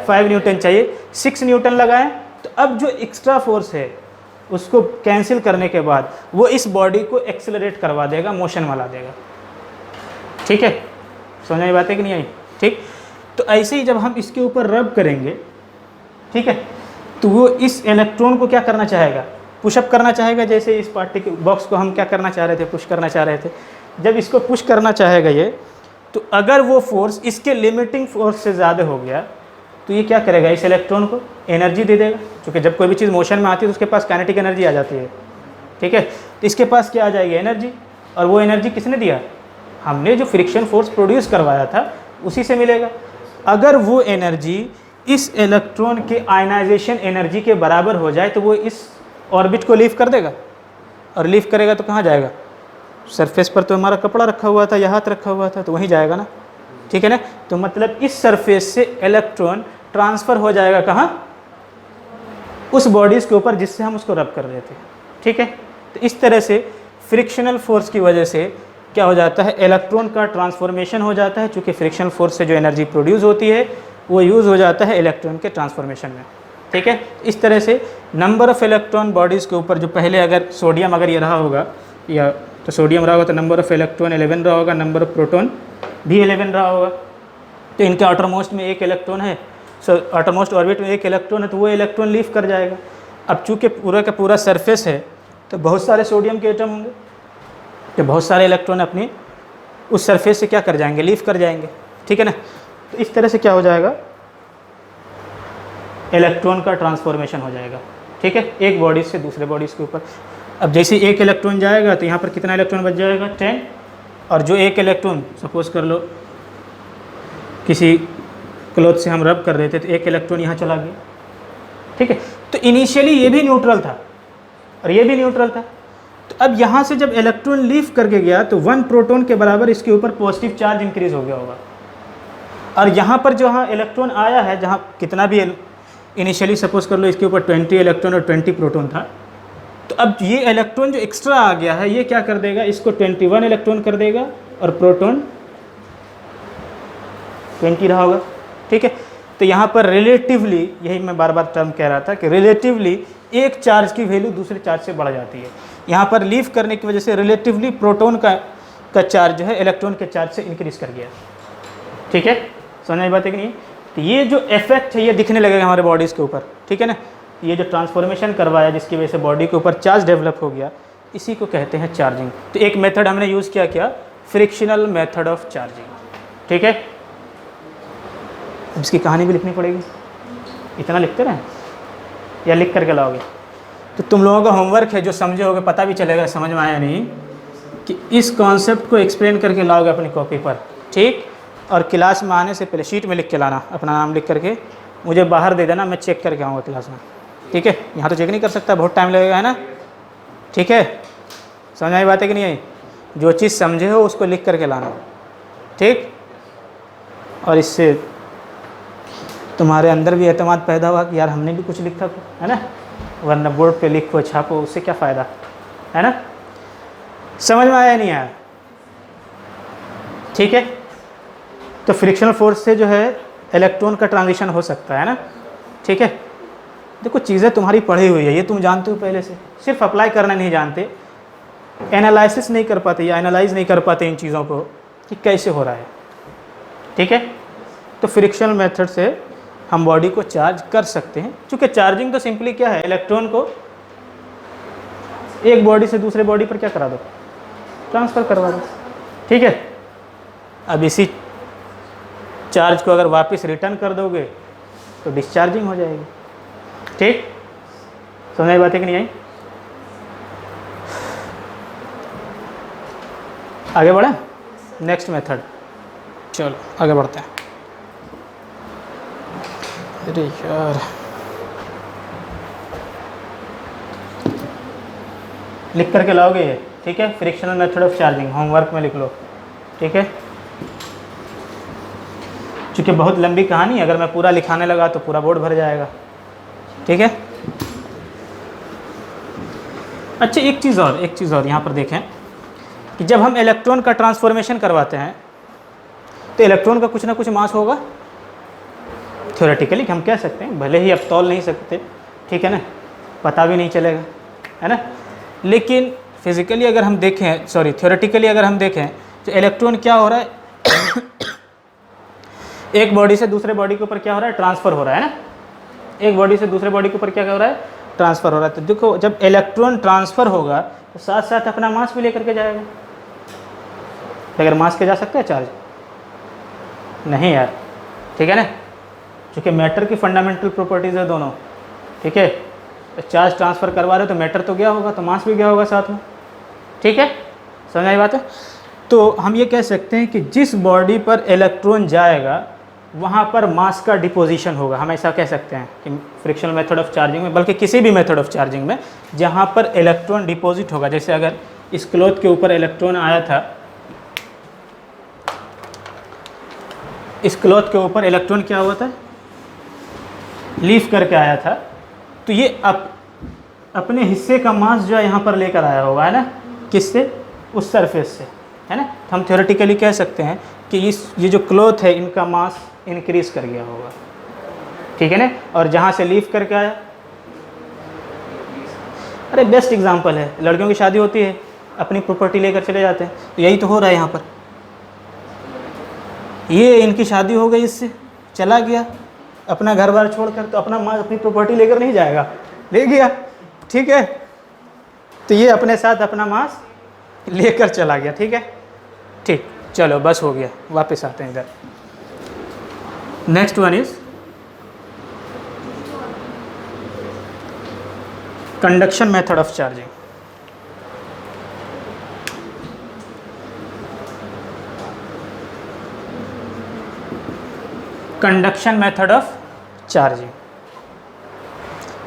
5 न्यूटन चाहिए। 6 न्यूटन लगाएं तो अब जो एक्स्ट्रा फोर्स है उसको कैंसिल करने के बाद वो इस बॉडी को एक्सेलरेट करवा देगा, मोशन में ला देगा। ठीक है, समझ में बात है कि नहीं आई? ठीक, तो ऐसे ही जब हम इसके ऊपर रब करेंगे, ठीक है, तो वो इस इलेक्ट्रॉन को क्या करना चाहेगा? पुशअप करना चाहेगा। जैसे इस पार्टिकल बॉक्स को हम क्या करना चाह रहे थे? पुश करना चाह रहे थे। जब इसको पुश करना चाहेगा ये, तो अगर वो फोर्स इसके लिमिटिंग फोर्स से ज़्यादा हो गया तो ये क्या करेगा? इस इलेक्ट्रॉन को एनर्जी दे देगा, क्योंकि जब कोई भी चीज़ मोशन में आती है तो उसके पास काइनेटिक एनर्जी आ जाती है। ठीक है, तो इसके पास क्या आ जाएगी? एनर्जी। और वो एनर्जी किसने दिया? हमने जो फ्रिक्शन फोर्स प्रोड्यूस करवाया था उसी से मिलेगा। अगर वो एनर्जी इस इलेक्ट्रॉन के आयनाइजेशन एनर्जी के बराबर हो जाए तो वो इस ऑर्बिट को लीव कर देगा, और लीव करेगा तो कहाँ जाएगा? सरफेस पर तो हमारा कपड़ा रखा हुआ था या हाथ रखा हुआ था, तो वहीं जाएगा ना। ठीक है ना, तो मतलब इस सरफेस से इलेक्ट्रॉन ट्रांसफ़र हो जाएगा कहाँ? उस बॉडीज़ के ऊपर जिससे हम उसको रब कर रहे थे। ठीक है, तो इस तरह से फ्रिक्शनल फोर्स की वजह से क्या हो जाता है? इलेक्ट्रॉन का ट्रांसफॉर्मेशन हो जाता है, चूँकि फ्रिक्शनल फोर्स से जो एनर्जी प्रोड्यूस होती है वो यूज़ हो जाता है इलेक्ट्रॉन के ट्रांसफॉर्मेशन में। ठीक है, इस तरह से नंबर ऑफ़ इलेक्ट्रॉन बॉडीज़ के ऊपर, जो पहले अगर सोडियम अगर ये रहा होगा, या तो सोडियम रहा होगा तो नंबर ऑफ़ इलेक्ट्रॉन 11 रहा होगा, नंबर ऑफ़ प्रोटॉन भी 11 रहा होगा। तो इनके आउटरमोस्ट में एक इलेक्ट्रॉन है, सो आउटरमोस्ट ऑर्बिट में एक इलेक्ट्रॉन है, तो वो इलेक्ट्रॉन लीव कर जाएगा। अब चूँकि पूरा का पूरा सरफेस है तो बहुत सारे सोडियम के एटम होंगे, तो बहुत सारे इलेक्ट्रॉन अपनी उस सरफेस से क्या कर जाएंगे? लीव कर जाएंगे। ठीक है ना, तो इस तरह से क्या हो जाएगा? इलेक्ट्रॉन का ट्रांसफॉर्मेशन हो जाएगा। ठीक है, एक बॉडी से दूसरे बॉडीज़ के ऊपर। अब जैसे एक इलेक्ट्रॉन जाएगा तो यहाँ पर कितना इलेक्ट्रॉन बच जाएगा? 10। और जो एक इलेक्ट्रॉन, सपोज कर लो किसी क्लॉथ से हम रब कर रहे थे तो एक इलेक्ट्रॉन यहाँ चला गया। ठीक है, तो इनिशियली ये भी न्यूट्रल था और ये भी न्यूट्रल था। तो अब यहाँ से जब इलेक्ट्रॉन लीव करके गया तो 1 प्रोटॉन के बराबर इसके ऊपर पॉजिटिव चार्ज इंक्रीज हो गया होगा। और यहाँ पर जो इलेक्ट्रॉन आया है, जहाँ कितना भी इनिशियली सपोज कर लो इसके ऊपर 20 इलेक्ट्रॉन और 20 प्रोटॉन था, तो अब ये इलेक्ट्रॉन जो एक्स्ट्रा आ गया है ये क्या कर देगा? इसको 21 इलेक्ट्रॉन कर देगा और प्रोटॉन 20 रहा होगा। ठीक है, तो यहाँ पर रिलेटिवली, यही मैं बार बार टर्म कह रहा था कि रिलेटिवली एक चार्ज की वैल्यू दूसरे चार्ज से बढ़ जाती है। यहाँ पर लीव करने की वजह से रिलेटिवली प्रोटॉन का चार्ज जो है इलेक्ट्रॉन के चार्ज से इंक्रीज कर गया। ठीक है, समझ में बात है कि नहीं? तो ये जो इफेक्ट है ये दिखने लगेगा हमारे बॉडीज़ के ऊपर। ठीक है ना, ये जो ट्रांसफॉर्मेशन करवाया जिसकी वजह से बॉडी के ऊपर चार्ज डेवलप हो गया, इसी को कहते हैं चार्जिंग। तो एक मेथड हमने यूज़ किया, क्या? Frictional method of charging. ठीक है, अब इसकी कहानी भी लिखनी पड़ेगी। इतना लिखते रहें या लिख करके लाओगे? तो तुम लोगों का होमवर्क है, जो समझे होगे पता भी चलेगा समझ में आया नहीं, कि इस कॉन्सेप्ट को एक्सप्लेन करके लाओगे अपनी कॉपी पर। ठीक, और क्लास में आने से पहले शीट में लिख के लाना, अपना नाम लिख करके मुझे बाहर दे देना, मैं चेक करके आऊँगा क्लास में। ठीक है, यहाँ तो चेक नहीं कर सकता, बहुत टाइम लगेगा, है ना? ठीक है, समझ आई बात है कि नहीं आई? जो चीज़ समझे हो उसको लिख करके लाना। ठीक, और इससे तुम्हारे अंदर भी एतमाद पैदा हुआ कि यार हमने भी कुछ लिखा था, है ना? वरना बोर्ड पे लिखो छापो, उससे क्या फ़ायदा, है ना? समझ में आया नहीं आया? ठीक है, तो फ्रिक्शनल फोर्स से जो है इलेक्ट्रॉन का ट्रांजिशन हो सकता है ना। ठीक है, देखो चीज़ें तुम्हारी पढ़ी हुई है, ये तुम जानते हो पहले से, सिर्फ अप्लाई करना नहीं जानते, एनालिसिस नहीं कर पाते या एनालाइज नहीं कर पाते इन चीज़ों को कि कैसे हो रहा है। ठीक है, तो फ्रिक्शनल मेथड से हम बॉडी को चार्ज कर सकते हैं, क्योंकि चार्जिंग तो सिंपली क्या है? इलेक्ट्रॉन को एक बॉडी से दूसरे बॉडी पर क्या करा दो? ट्रांसफ़र करवा दो। ठीक है, अब इसी चार्ज को अगर वापस रिटर्न कर दोगे तो डिस्चार्जिंग हो जाएगी। ठीक, समझ में बात है कि नहीं आई? आगे बढ़े नेक्स्ट मेथड। चलो आगे बढ़ते हैं। अरे यार, लिख करके लाओगे ये? ठीक है, frictional method of charging homework में लिख लो। ठीक है, क्योंकि बहुत लंबी कहानी, अगर मैं पूरा लिखाने लगा तो पूरा बोर्ड भर जाएगा। ठीक है, अच्छा एक चीज़ और यहाँ पर देखें, कि जब हम इलेक्ट्रॉन का ट्रांसफॉर्मेशन करवाते हैं तो इलेक्ट्रॉन का कुछ ना कुछ मास होगा। थ्योरेटिकली हम कह सकते हैं, भले ही अब तौल नहीं सकते, ठीक है ना, पता भी नहीं चलेगा, है ना, लेकिन फिज़िकली अगर हम देखें, सॉरी थ्योरेटिकली अगर हम देखें तो इलेक्ट्रॉन क्या हो रहा है एक बॉडी से दूसरे बॉडी के ऊपर क्या हो रहा है, ट्रांसफ़र हो रहा है ना, एक बॉडी से दूसरे बॉडी के ऊपर क्या हो रहा है, ट्रांसफ़र हो रहा है। तो देखो जब इलेक्ट्रॉन ट्रांसफ़र होगा तो साथ साथ अपना मास भी लेकर के जाएगा। अगर मास के जा सकता है चार्ज, नहीं यार, ठीक है ना, क्योंकि मैटर की फंडामेंटल प्रॉपर्टीज़ है दोनों, ठीक है, तो चार्ज ट्रांसफ़र करवा रहे हो तो मैटर तो गया होगा, तो मास भी गया होगा साथ में, ठीक है, समझ आई बात है। तो हम ये कह सकते हैं कि जिस बॉडी पर इलेक्ट्रॉन जाएगा वहाँ पर मास का डिपोजिशन होगा। हम ऐसा कह सकते हैं कि फ्रिक्शनल मेथड ऑफ चार्जिंग में, बल्कि किसी भी मेथड ऑफ चार्जिंग में जहाँ पर इलेक्ट्रॉन डिपॉजिट होगा, जैसे अगर इस क्लॉथ के ऊपर इलेक्ट्रॉन आया था, इस क्लॉथ के ऊपर इलेक्ट्रॉन क्या हुआ था, लीफ करके आया था, तो ये अपने हिस्से का मास जो है यहाँ पर लेकर आया होगा, है ना, किससे, उस सरफेस से, है ना। तो हम थ्योरेटिकली कह सकते हैं कि ये जो क्लॉथ है इनका मास इंक्रीज़ कर गया होगा, ठीक है ना। और जहाँ से लीफ करके आया, अरे बेस्ट एग्जांपल है, लड़कियों की शादी होती है, अपनी प्रॉपर्टी लेकर चले जाते हैं, तो यही तो हो रहा है यहाँ पर। ये इनकी शादी हो गई, इससे चला गया अपना घर बार छोड़कर, तो अपना मास, अपनी प्रॉपर्टी लेकर नहीं जाएगा, ले गया, ठीक है, तो ये अपने साथ अपना मास लेकर चला गया, ठीक है, ठीक, चलो बस हो गया, वापस आते हैं इधर। Next one is conduction method of charging. Conduction method of charging,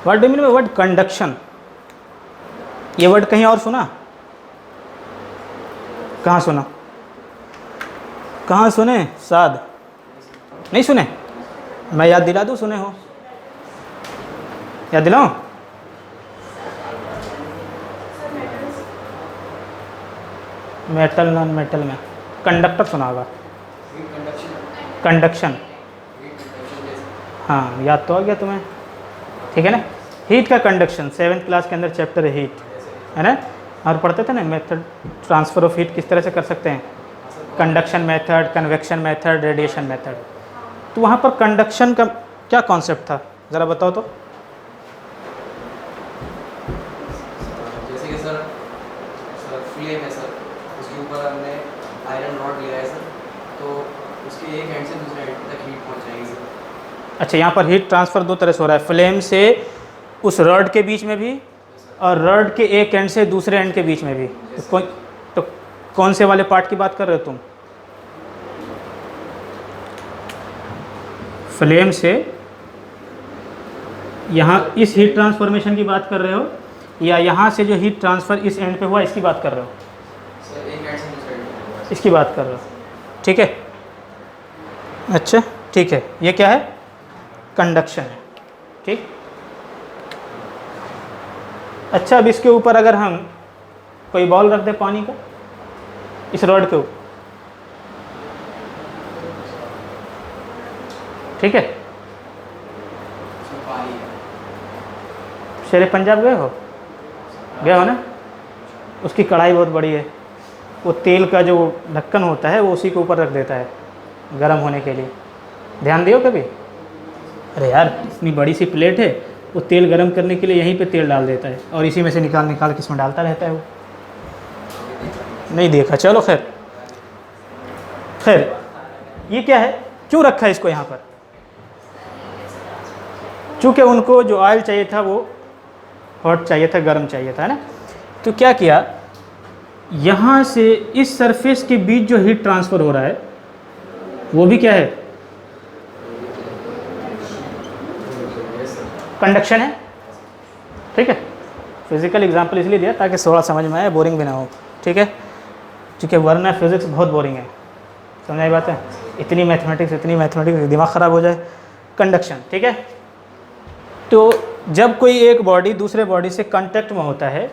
what do mean by word conduction? ये वर्ड कहीं और सुना? कहाँ सुना? कहाँ सुने? साद नहीं सुने? मैं याद दिला दूँ, सुने हो? याद दिलाऊं? मेटल नॉन मेटल में कंडक्टर सुना होगा, कंडक्शन, हाँ याद तो आ गया तुम्हें, ठीक है ना। हीट का कंडक्शन 7th क्लास के अंदर चैप्टर है हीट, है ना, और पढ़ते थे ना मेथड ट्रांसफ़र ऑफ हीट किस तरह से कर सकते हैं, conduction method, convection method, radiation method. तो वहाँ पर कंडक्शन का क्या कॉन्सेप्ट था, ज़रा बताओ तो। जैसे कि सर फ्लेम है सर, उसके ऊपर हमने आयरन रॉड लिया है सर, तो उसके एक एंड से दूसरे एंड तक हीट पहुँचाएगी सर। अच्छा, यहाँ पर हीट ट्रांसफ़र दो तरह से हो रहा है, फ्लेम से उस रॉड के बीच में भी और रॉड के एक एंड से दूसरे एंड के बीच में भी। तो कौन से वाले पार्ट की बात कर रहे हो तुम? फ्लेम से यहाँ इस हीट ट्रांसफॉर्मेशन की बात कर रहे हो, या यहाँ से जो हीट ट्रांसफ़र इस एंड पे हुआ इसकी बात कर रहे हो? सर एक एंड से दूसरे एंड इसकी बात कर रहे हो, ठीक है, अच्छा ठीक है, ये क्या है, कंडक्शन है, ठीक। अच्छा, अब इसके ऊपर अगर हम कोई बॉल रख दें पानी का, इस रॉड के ऊपर, ठीक है, शेरे पंजाब गए हो? गए हो ना? उसकी कढ़ाई बहुत बड़ी है, वो तेल का जो ढक्कन होता है वो उसी के ऊपर रख देता है गर्म होने के लिए, ध्यान दियो कभी? अरे यार, इतनी बड़ी सी प्लेट है, वो तेल गर्म करने के लिए यहीं पे तेल डाल देता है और इसी में से निकाल निकाल किस में डालता रहता है वो। नहीं देखा, चलो खैर खैर, ये क्या है, क्यों रखा है इसको यहाँ पर? चूँकि उनको जो ऑयल चाहिए था वो हॉट चाहिए था, गर्म चाहिए था, है ना। तो क्या किया, यहाँ से इस सरफेस के बीच जो हीट ट्रांसफ़र हो रहा है वो भी क्या है, कंडक्शन है, ठीक है। फिजिकल एग्जांपल इसलिए दिया ताकि थोड़ा समझ में आए, बोरिंग भी ना हो, ठीक है, क्योंकि वरना फिज़िक्स बहुत बोरिंग है, समझ आई बात है, इतनी मैथमेटिक्स दिमाग ख़राब हो जाए। कंडक्शन, ठीक है। तो जब कोई एक बॉडी दूसरे बॉडी से कांटेक्ट में होता है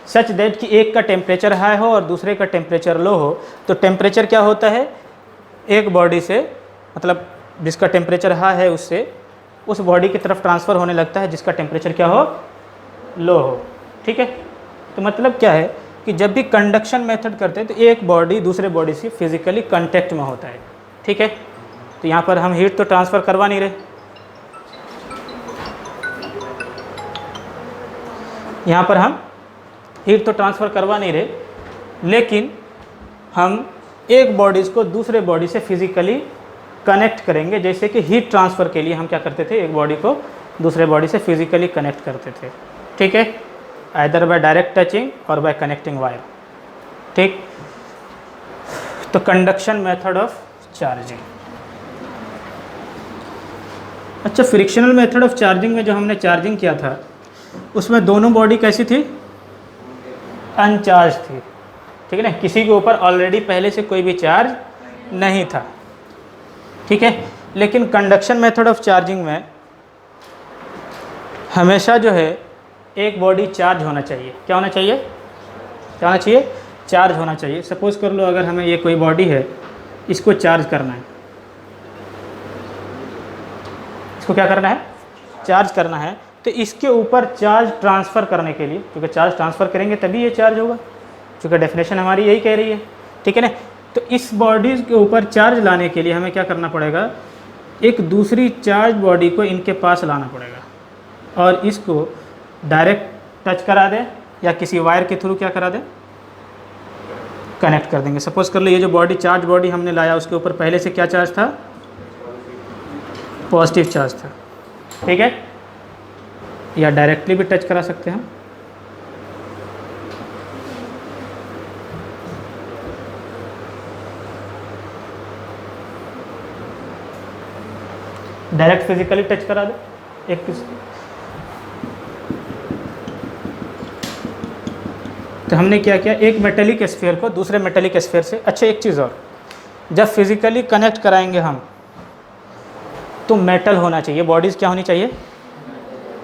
सच दैट कि एक का टेम्परेचर हाई हो और दूसरे का टेम्परेचर लो हो, तो टेम्परेचर क्या होता है, एक बॉडी से मतलब जिसका टेम्परेचर हाई है उससे उस बॉडी की तरफ ट्रांसफ़र होने लगता है जिसका टेम्परेचर क्या हो, लो हो। ठीक है, तो मतलब क्या है कि जब भी कंडक्शन मेथड करते हैं तो एक बॉडी दूसरे बॉडी से फिजिकली कांटेक्ट में होता है। ठीक है, तो यहाँ पर हम हीट तो ट्रांसफ़र करवा नहीं रहे, यहाँ पर हम हीट तो ट्रांसफ़र करवा नहीं रहे, लेकिन हम एक बॉडीज़ को दूसरे बॉडी से फिज़िकली कनेक्ट करेंगे। जैसे कि हीट ट्रांसफ़र के लिए हम क्या करते थे, एक बॉडी को दूसरे बॉडी से फिज़िकली कनेक्ट करते थे। ठीक है, आइदर बाय डायरेक्ट टचिंग और बाय कनेक्टिंग वायर। ठीक, तो कंडक्शन मेथड ऑफ चार्जिंग। अच्छा, फ्रिक्शनल मेथड ऑफ चार्जिंग में जो हमने चार्जिंग किया था उसमें दोनों बॉडी कैसी थी, अनचार्ज थी। ठीक है ना, किसी के ऊपर ऑलरेडी पहले से कोई भी चार्ज नहीं था। ठीक है, लेकिन कंडक्शन मेथड ऑफ चार्जिंग में हमेशा जो है एक बॉडी चार्ज होना चाहिए। क्या होना चाहिए, क्या होना चाहिए, चार्ज होना चाहिए। सपोज़ कर लो अगर हमें ये कोई बॉडी है, इसको चार्ज करना है, इसको क्या करना है, चार्ज करना है, तो इसके ऊपर चार्ज ट्रांसफ़र करने के लिए, क्योंकि चार्ज ट्रांसफ़र करेंगे तभी ये चार्ज होगा, क्योंकि डेफिनेशन हमारी यही कह रही है। ठीक है ना, तो इस बॉडीज़ के ऊपर चार्ज लाने के लिए हमें क्या करना पड़ेगा, एक दूसरी चार्ज बॉडी को इनके पास लाना पड़ेगा और इसको डायरेक्ट टच करा दें या किसी वायर के थ्रू क्या करा दें, कनेक्ट कर देंगे। सपोज़ कर लो ये जो बॉडी चार्ज बॉडी हमने लाया उसके ऊपर पहले से क्या चार्ज था, पॉजिटिव चार्ज था। ठीक है, या डायरेक्टली भी टच करा सकते हैं। डायरेक्ट फिजिकली टच करा दो एक तो हमने क्या किया, एक मेटेलिक स्फीयर को दूसरे मेटेलिक स्फीयर से। अच्छा, एक चीज़ और, जब फिजिकली कनेक्ट कराएंगे हम तो मेटल होना चाहिए, बॉडीज़ क्या होनी चाहिए,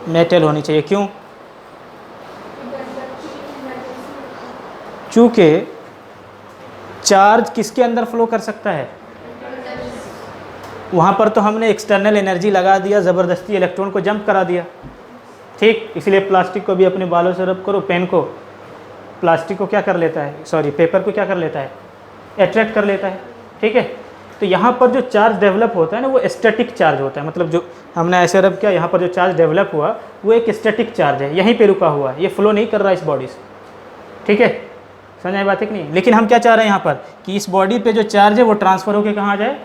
मेटल होनी चाहिए। क्यों, चूँकि चार्ज किसके अंदर फ्लो कर सकता है, वहाँ पर तो हमने एक्सटर्नल एनर्जी लगा दिया, ज़बरदस्ती इलेक्ट्रॉन को जंप करा दिया। ठीक, इसलिए प्लास्टिक को भी अपने बालों से रब करो, पेन को, प्लास्टिक को क्या कर लेता है, सॉरी पेपर को क्या कर लेता है, अट्रैक्ट कर लेता है। ठीक है, तो यहाँ पर जो चार्ज डेवलप होता है ना वो स्टैटिक चार्ज होता है, मतलब जो हमने ऐसे रब किया, यहाँ पर जो चार्ज डेवलप हुआ वो एक स्टैटिक चार्ज है, यहीं पे रुका हुआ है, ये फ्लो नहीं कर रहा इस बॉडी से। ठीक है, समझ आई बात है कि नहीं। लेकिन हम क्या चाह रहे हैं यहाँ पर कि इस बॉडी पे जो चार्ज है वो ट्रांसफ़र होकर कहाँ आ जाए,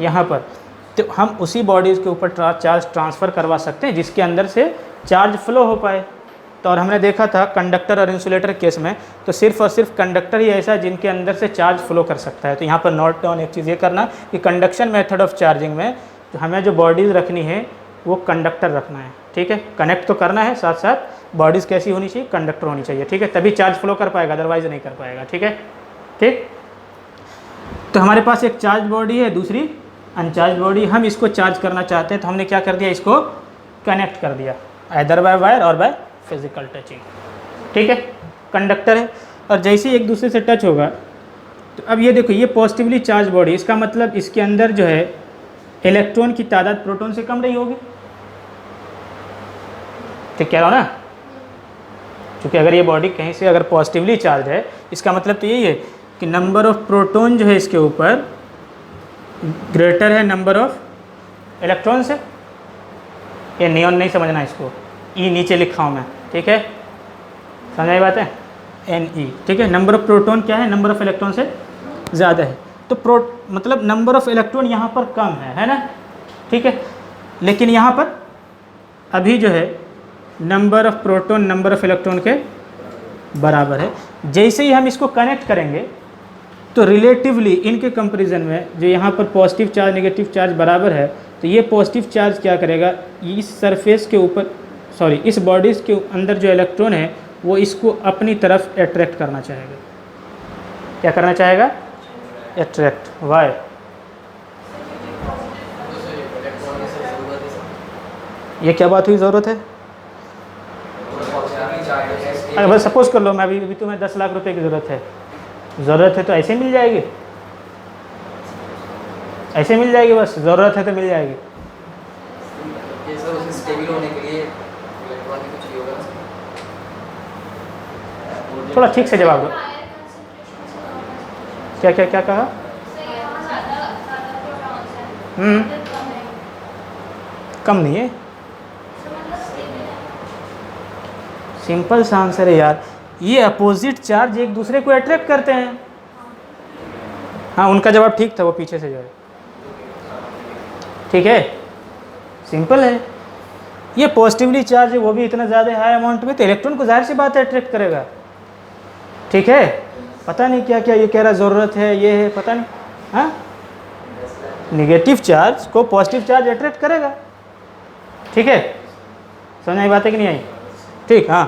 यहाँ पर। तो हम उसी बॉडीज़ के ऊपर चार्ज ट्रांसफ़र करवा सकते हैं जिसके अंदर से चार्ज फ्लो हो पाए। तो और हमने देखा था कंडक्टर और इंसुलेटर केस में तो सिर्फ और सिर्फ कंडक्टर ही ऐसा है जिनके अंदर से चार्ज फ्लो कर सकता है। तो यहाँ पर नोट डाउन एक चीज़ ये करना कि कंडक्शन मेथड ऑफ चार्जिंग में तो हमें जो बॉडीज़ रखनी है वो कंडक्टर रखना है। ठीक है, कनेक्ट तो करना है, साथ साथ बॉडीज़ कैसी होनी चाहिए, कंडक्टर होनी चाहिए। ठीक है, तभी चार्ज फ्लो कर पाएगा, अदरवाइज नहीं कर पाएगा। ठीक है, ठीक। तो हमारे पास एक चार्ज बॉडी है, दूसरी अनचार्ज बॉडी। हम इसको चार्ज करना चाहते हैं तो हमने क्या कर दिया, इसको कनेक्ट कर दिया, आइदर बाय वायर और बाय फिजिकल टचिंग। ठीक है, कंडक्टर है और जैसे ही एक दूसरे से टच होगा तो अब ये देखो, ये पॉजिटिवली चार्ज बॉडी, इसका मतलब इसके अंदर जो है इलेक्ट्रॉन की तादाद प्रोटॉन से कम रही होगी। ठीक कह रहा हो ना, क्योंकि अगर ये बॉडी कहीं से अगर पॉजिटिवली चार्ज है इसका मतलब तो यही है कि नंबर ऑफ प्रोटॉन जो है इसके ऊपर ग्रेटर है नंबर ऑफ इलेक्ट्रॉन से। ये नियॉन नहीं समझना, इसको ई नीचे लिखा हूँ मैं। ठीक है, समझ आई बात है, NE। ठीक है, नंबर ऑफ प्रोटॉन क्या है, नंबर ऑफ इलेक्ट्रॉन से ज़्यादा है, तो मतलब नंबर ऑफ इलेक्ट्रॉन यहाँ पर कम है ना। ठीक है, लेकिन यहाँ पर अभी जो है number of proton number of electron के बराबर है। जैसे ही हम इसको कनेक्ट करेंगे तो रिलेटिवली इनके कंपैरिजन में जो यहाँ पर पॉजिटिव चार्ज नेगेटिव चार्ज बराबर है, तो ये पॉजिटिव चार्ज क्या करेगा, इस सरफेस के ऊपर, सॉरी इस बॉडीज़ के अंदर जो इलेक्ट्रॉन है वो इसको अपनी तरफ अट्रैक्ट करना चाहेगा। क्या करना चाहेगा, अट्रैक्ट। वाई, ये क्या बात हुई, ज़रूरत है अगर बस सपोज कर लो मैं अभी तुम्हें 10 लाख रुपए की ज़रूरत है तो ऐसे मिल जाएगी, ऐसे मिल जाएगी, बस ज़रूरत है तो मिल जाएगी। ये सर उसे स्टेबल होने के लिए इलेक्ट्रॉन में कुछ होगा ना? थोड़ा ठीक से जवाब दो। क्या क्या क्या कहा? कम नहीं है, सिंपल सा आंसर है यार, ये अपोजिट चार्ज एक दूसरे को अट्रैक्ट करते हैं। हाँ उनका जवाब ठीक था, वो पीछे से जो है ठीक है, सिंपल है। ये पॉजिटिवली चार्ज है, वो भी इतना ज़्यादा हाई अमाउंट में, तो इलेक्ट्रॉन को जाहिर सी बात है अट्रैक्ट करेगा। ठीक है, पता नहीं क्या क्या ये कह रहा, ज़रूरत है ये है, पता नहीं। हाँ, निगेटिव चार्ज को पॉजिटिव चार्ज अट्रैक्ट करेगा। ठीक है, समझ आई बात है कि नहीं आई? ठीक, हाँ।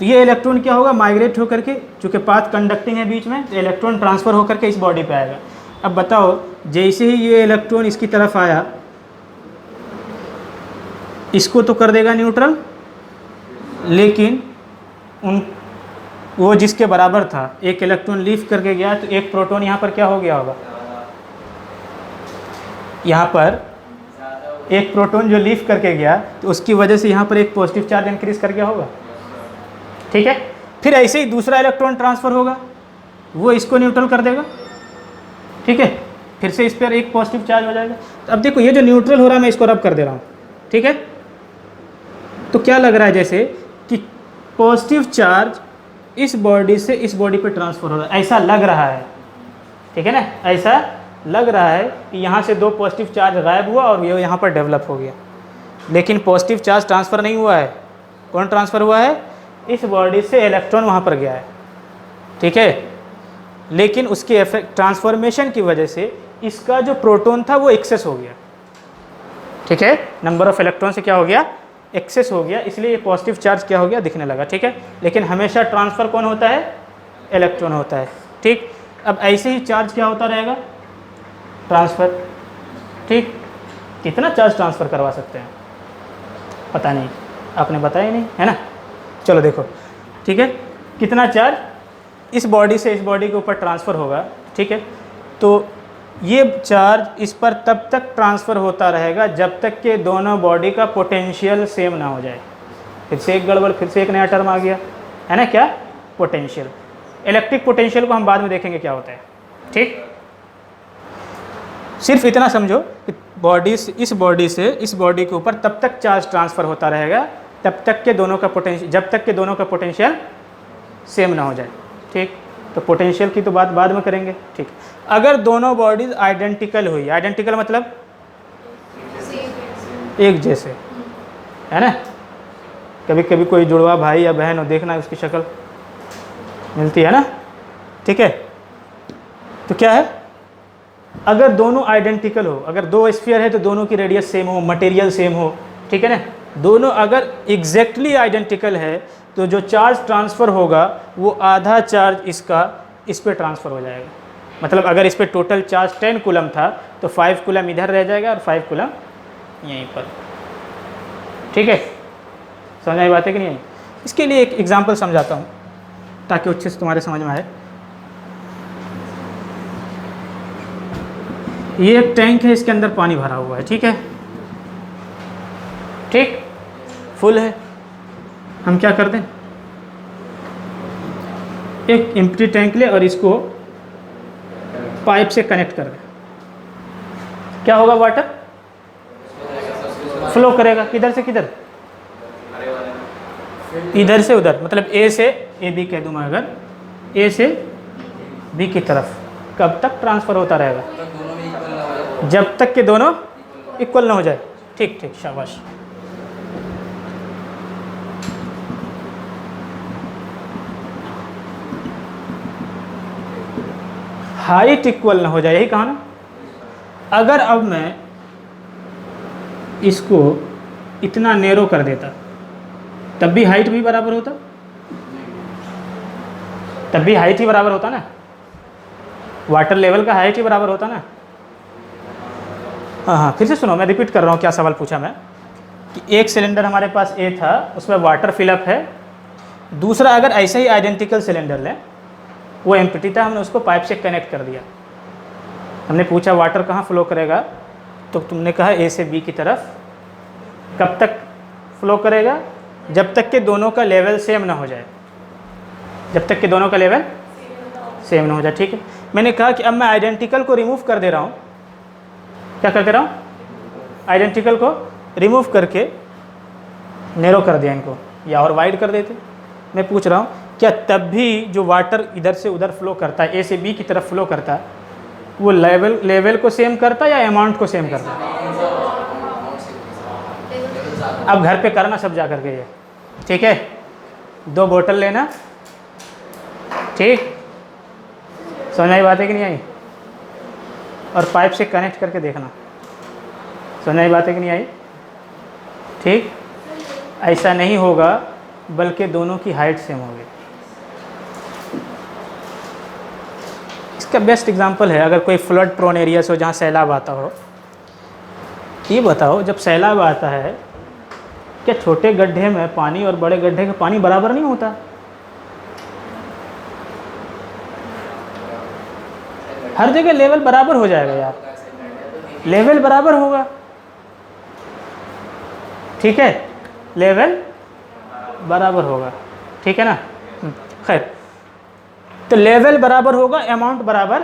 तो ये इलेक्ट्रॉन क्या होगा, माइग्रेट होकर के, चूँकि पाथ कंडक्टिंग है बीच में, तो इलेक्ट्रॉन ट्रांसफ़र होकर के इस बॉडी पे आएगा। अब बताओ, जैसे ही ये इलेक्ट्रॉन इसकी तरफ आया, इसको तो कर देगा न्यूट्रल, लेकिन वो जिसके बराबर था, एक इलेक्ट्रॉन लीव करके गया, तो एक प्रोटॉन यहाँ पर क्या हो गया होगा, यहाँ पर एक प्रोटॉन जो लीव करके गया, तो उसकी वजह से यहाँ पर एक पॉजिटिव चार्ज इंक्रीज कर गया होगा। ठीक है, फिर ऐसे ही दूसरा इलेक्ट्रॉन ट्रांसफ़र होगा, वो इसको न्यूट्रल कर देगा। ठीक है, फिर से इस पर एक पॉजिटिव चार्ज हो जाएगा। तो अब देखो, ये जो न्यूट्रल हो रहा है, मैं इसको रब कर दे रहा हूँ। ठीक है, तो क्या लग रहा है, जैसे कि पॉजिटिव चार्ज इस बॉडी से इस बॉडी पे ट्रांसफ़र हो रहा है, ऐसा लग रहा है। ठीक है ना, ऐसा लग रहा है कि यहाँ से दो पॉजिटिव चार्ज गायब हुआ और ये यहाँ पर डेवलप हो गया, लेकिन पॉजिटिव चार्ज ट्रांसफ़र नहीं हुआ है। कौन ट्रांसफ़र हुआ है, इस बॉडी से इलेक्ट्रॉन वहाँ पर गया है। ठीक है, लेकिन उसके इफेक्ट ट्रांसफॉर्मेशन की वजह से इसका जो प्रोटॉन था वो एक्सेस हो गया। ठीक है, नंबर ऑफ इलेक्ट्रॉन से क्या हो गया, एक्सेस हो गया, इसलिए ये पॉजिटिव चार्ज क्या हो गया, दिखने लगा। ठीक है, लेकिन हमेशा ट्रांसफ़र कौन होता है, इलेक्ट्रॉन होता है। ठीक, अब ऐसे ही चार्ज क्या होता रहेगा, ट्रांसफ़र। ठीक, कितना चार्ज ट्रांसफ़र करवा सकते हैं पता नहीं, आपने बताया नहीं है ना। चलो देखो, ठीक है, कितना चार्ज इस बॉडी से इस बॉडी के ऊपर ट्रांसफ़र होगा। ठीक है, तो ये चार्ज इस पर तब तक ट्रांसफ़र होता रहेगा जब तक कि दोनों बॉडी का पोटेंशियल सेम ना हो जाए। फिर से एक गड़बड़, फिर से एक नया टर्म आ गया है ना, क्या, पोटेंशियल। इलेक्ट्रिक पोटेंशियल को हम बाद में देखेंगे क्या होता है। ठीक, सिर्फ इतना समझो कि इस बॉडी से इस बॉडी के ऊपर तब तक चार्ज ट्रांसफ़र होता रहेगा तब तक के दोनों का पोटेंशियल, जब तक के दोनों का पोटेंशियल सेम ना हो जाए। ठीक, तो पोटेंशियल की तो बात बाद में करेंगे। ठीक, अगर दोनों बॉडीज आइडेंटिकल हुई, आइडेंटिकल मतलब एक जैसे, है ना, कभी कभी कोई जुड़वा भाई या बहन हो, देखना उसकी शक्ल मिलती है ना। ठीक है, तो क्या है, अगर दोनों आइडेंटिकल हो, अगर दो स्फीयर है तो दोनों की रेडियस सेम हो, मटेरियल सेम हो। ठीक है ना, दोनों अगर एग्जैक्टली आइडेंटिकल है तो जो चार्ज ट्रांसफ़र होगा वो आधा चार्ज इसका इस पर ट्रांसफ़र हो जाएगा। मतलब अगर इस पर टोटल चार्ज 10 कूलम था तो 5 कूलम इधर रह जाएगा और 5 कूलम यहीं पर। ठीक है, समझ आई बात है कि नहीं? इसके लिए एक एग्जांपल समझाता हूँ ताकि अच्छे से तुम्हारे समझ में आए। ये एक टैंक है, इसके अंदर पानी भरा हुआ है। ठीक है, ठीक, फुल है। हम क्या कर दें, एक एम्प्टी टैंक ले और इसको पाइप से कनेक्ट कर दें। क्या होगा, वाटर फ्लो करेगा। किधर से किधर, इधर से उधर, मतलब ए से ए बी कह दूँ मैं, अगर ए से बी की तरफ। कब तक ट्रांसफ़र होता रहेगा, जब तक कि दोनों इक्वल ना हो जाए। ठीक ठीक, शाबाश। हाइट इक्वल ना हो जाए, यही कहा ना। अगर अब मैं इसको इतना नैरो कर देता तब भी हाइट भी बराबर होता, तब भी हाइट ही बराबर होता ना, वाटर लेवल का हाइट ही बराबर होता ना। हाँ, फिर से सुनो, मैं रिपीट कर रहा हूँ क्या सवाल पूछा मैं, कि एक सिलेंडर हमारे पास ए था, उसमें वाटर फिलअप है, दूसरा, अगर ऐसे ही आइडेंटिकल सिलेंडर लें, वो एम्प्टी था, हमने उसको पाइप से कनेक्ट कर दिया, हमने पूछा वाटर कहाँ फ्लो करेगा, तो तुमने कहा ए से बी की तरफ। कब तक फ्लो करेगा? जब तक कि दोनों का लेवल सेम ना हो जाए, जब तक कि दोनों का लेवल सेम ना हो जाए। ठीक है, मैंने कहा कि अब मैं आइडेंटिकल को रिमूव कर दे रहा हूँ। क्या कर दे रहा हूँ? आइडेंटिकल को रिमूव करके नैरो कर दिया इनको, या और वाइड कर देते। मैं पूछ रहा हूँ क्या तब भी जो वाटर इधर से उधर फ्लो करता है, ए से बी की तरफ फ्लो करता है, वो लेवल को सेम करता है या अमाउंट को सेम करता है? अब घर पे करना सब जा करके ये, ठीक है। 2 बोतल लेना, ठीक, समझ में आई बात है कि नहीं आई? और पाइप से कनेक्ट करके देखना, समझ में आई बात है कि नहीं आई? ठीक, ऐसा नहीं होगा, बल्कि दोनों की हाइट सेम होगी। इसका बेस्ट एग्जांपल है, अगर कोई फ्लड प्रोन एरियाज हो जहाँ सैलाब आता हो, ये बताओ जब सैलाब आता है क्या छोटे गड्ढे में पानी और बड़े गड्ढे का पानी बराबर नहीं होता? हर जगह लेवल बराबर हो जाएगा यार, लेवल बराबर होगा, ठीक है, लेवल बराबर होगा, ठीक है ना। खैर, तो लेवल बराबर होगा, अमाउंट बराबर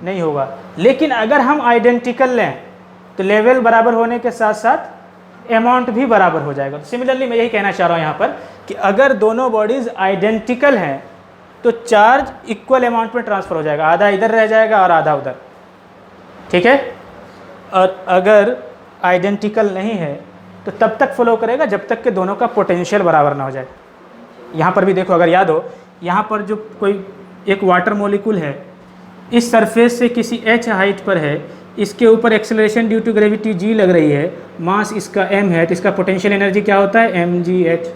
नहीं होगा। लेकिन अगर हम आइडेंटिकल लें तो लेवल बराबर होने के साथ साथ अमाउंट भी बराबर हो जाएगा। तो सिमिलरली मैं यही कहना चाह रहा हूँ यहाँ पर कि अगर दोनों बॉडीज़ आइडेंटिकल हैं तो चार्ज इक्वल अमाउंट में ट्रांसफ़र हो जाएगा, आधा इधर रह जाएगा और आधा उधर, ठीक है। और अगर आइडेंटिकल नहीं है तो तब तक फ्लो करेगा जब तक कि दोनों का पोटेंशियल बराबर ना हो जाए। यहाँ पर भी देखो, अगर याद हो, यहाँ पर जो कोई एक वाटर मॉलिक्यूल है, इस सरफेस से किसी h हाइट पर है, इसके ऊपर acceleration due to gravity g लग रही है, मास इसका m है, तो इसका पोटेंशियल एनर्जी क्या होता है? mgh,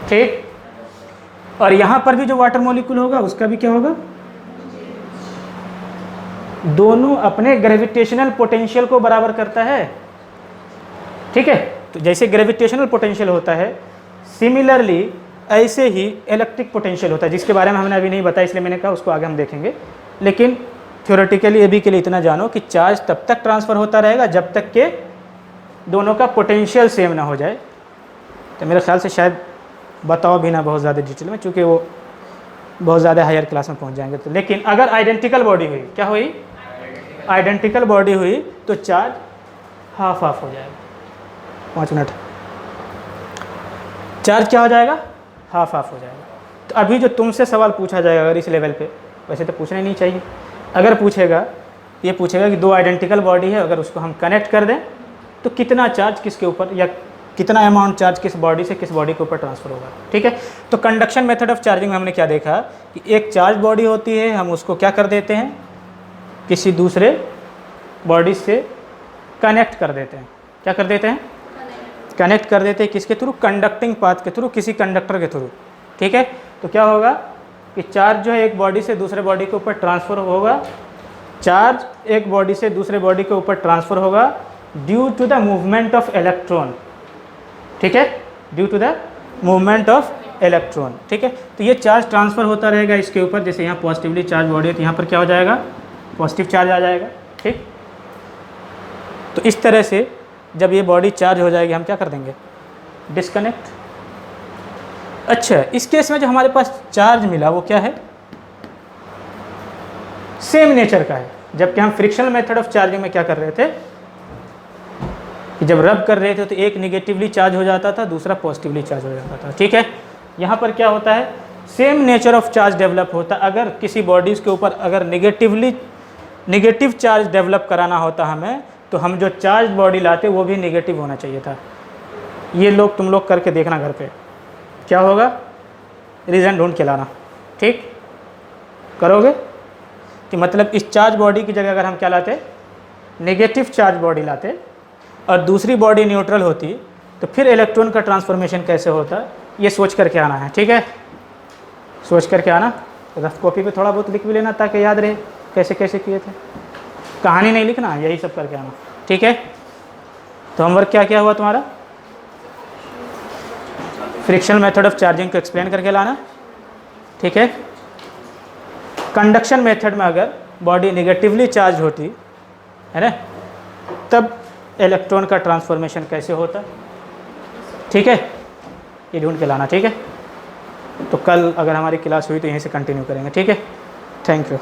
ठीक। और यहाँ पर भी जो वाटर मॉलिक्यूल होगा उसका भी क्या होगा? दोनों अपने ग्रेविटेशनल पोटेंशियल को बराबर करता है, ठीक है। तो जैसे ग्रेविटेशनल पोटेंशियल होता है, सिमिलरली ऐसे ही इलेक्ट्रिक पोटेंशियल होता है, जिसके बारे में हमने अभी नहीं बताया, इसलिए मैंने कहा उसको आगे हम देखेंगे। लेकिन थ्योरेटिकली अभी के लिए इतना जानो कि चार्ज तब तक ट्रांसफ़र होता रहेगा जब तक कि दोनों का पोटेंशियल सेम ना हो जाए। तो मेरे ख्याल से शायद बताओ भी ना बहुत ज़्यादा डिटेल में, चूँकि वो बहुत ज़्यादा हायर क्लास में पहुँच जाएंगे। तो लेकिन अगर आइडेंटिकल बॉडी हुई, क्या हुई? आइडेंटिकल बॉडी हुई तो चार्ज हाफ हाफ हो जाएगा। 5 मिनट, चार्ज क्या हो जाएगा? हाफ हाफ हो जाएगा। तो अभी जो तुमसे सवाल पूछा जाएगा अगर इस लेवल पे, वैसे तो पूछना ही नहीं चाहिए, अगर पूछेगा ये पूछेगा कि 2 आइडेंटिकल बॉडी है, अगर उसको हम कनेक्ट कर दें तो कितना चार्ज किसके ऊपर, या कितना अमाउंट चार्ज किस बॉडी से किस बॉडी के ऊपर ट्रांसफ़र होगा, ठीक है। तो कंडक्शन मेथड ऑफ चार्जिंग में हमने क्या देखा कि एक चार्ज बॉडी होती है, हम उसको क्या कर देते हैं? किसी दूसरे बॉडी से कनेक्ट कर देते हैं। क्या कर देते हैं? कनेक्ट कर देते हैं, किसके थ्रू? कंडक्टिंग पाथ के थ्रू, किसी कंडक्टर के थ्रू, ठीक है। तो क्या होगा कि चार्ज जो है एक बॉडी से दूसरे बॉडी के ऊपर ट्रांसफ़र होगा, चार्ज एक बॉडी से दूसरे बॉडी के ऊपर ट्रांसफ़र होगा due to the movement of electron, ठीक है, due to the movement of electron, ठीक है। तो ये चार्ज ट्रांसफ़र होता रहेगा इसके ऊपर। जैसे यहाँ पॉजिटिवली चार्ज बॉडी है तो यहाँ पर क्या हो जाएगा? पॉजिटिव चार्ज आ जाएगा, ठीक। तो इस तरह से जब ये बॉडी चार्ज हो जाएगी हम क्या कर देंगे? डिस्कनेक्ट। अच्छा, इस केस में जो हमारे पास चार्ज मिला वो क्या है? सेम नेचर का है। जबकि हम फ्रिक्शनल मेथड ऑफ चार्जिंग में क्या कर रहे थे कि जब रब कर रहे थे तो एक निगेटिवली चार्ज हो जाता था, दूसरा पॉजिटिवली चार्ज हो जाता था, ठीक है। यहाँ पर क्या होता है? Same nature of charge develop होता है। अगर किसी बॉडीज़ के ऊपर अगर निगेटिव चार्ज डेवलप कराना होता हमें, तो हम जो चार्ज बॉडी लाते वो भी नेगेटिव होना चाहिए था। ये लोग तुम लोग करके देखना घर पे, क्या होगा? रीज़न ढूंढ के लाना, ठीक। करोगे कि मतलब इस चार्ज बॉडी की जगह अगर हम क्या लाते? नेगेटिव चार्ज बॉडी लाते और दूसरी बॉडी न्यूट्रल होती, तो फिर इलेक्ट्रॉन का ट्रांसफॉर्मेशन कैसे होता, ये सोच करके आना है, ठीक है। सोच करके आना, रफ कॉपी पे थोड़ा बहुत लिख भी लेना ताकि याद रहे कैसे कैसे किए थे। कहानी नहीं लिखना, यही सब करके आना, ठीक है। तो होमवर्क क्या क्या हुआ तुम्हारा? फ्रिक्शनल मेथड ऑफ चार्जिंग को एक्सप्लेन करके लाना, ठीक है। कंडक्शन मेथड में अगर बॉडी नेगेटिवली चार्ज होती है ना, तब इलेक्ट्रॉन का ट्रांसफॉर्मेशन कैसे होता, ठीक है, ये ढूंढ के लाना, ठीक है। तो कल अगर हमारी क्लास हुई तो यहीं से कंटिन्यू करेंगे, ठीक है। Thank you.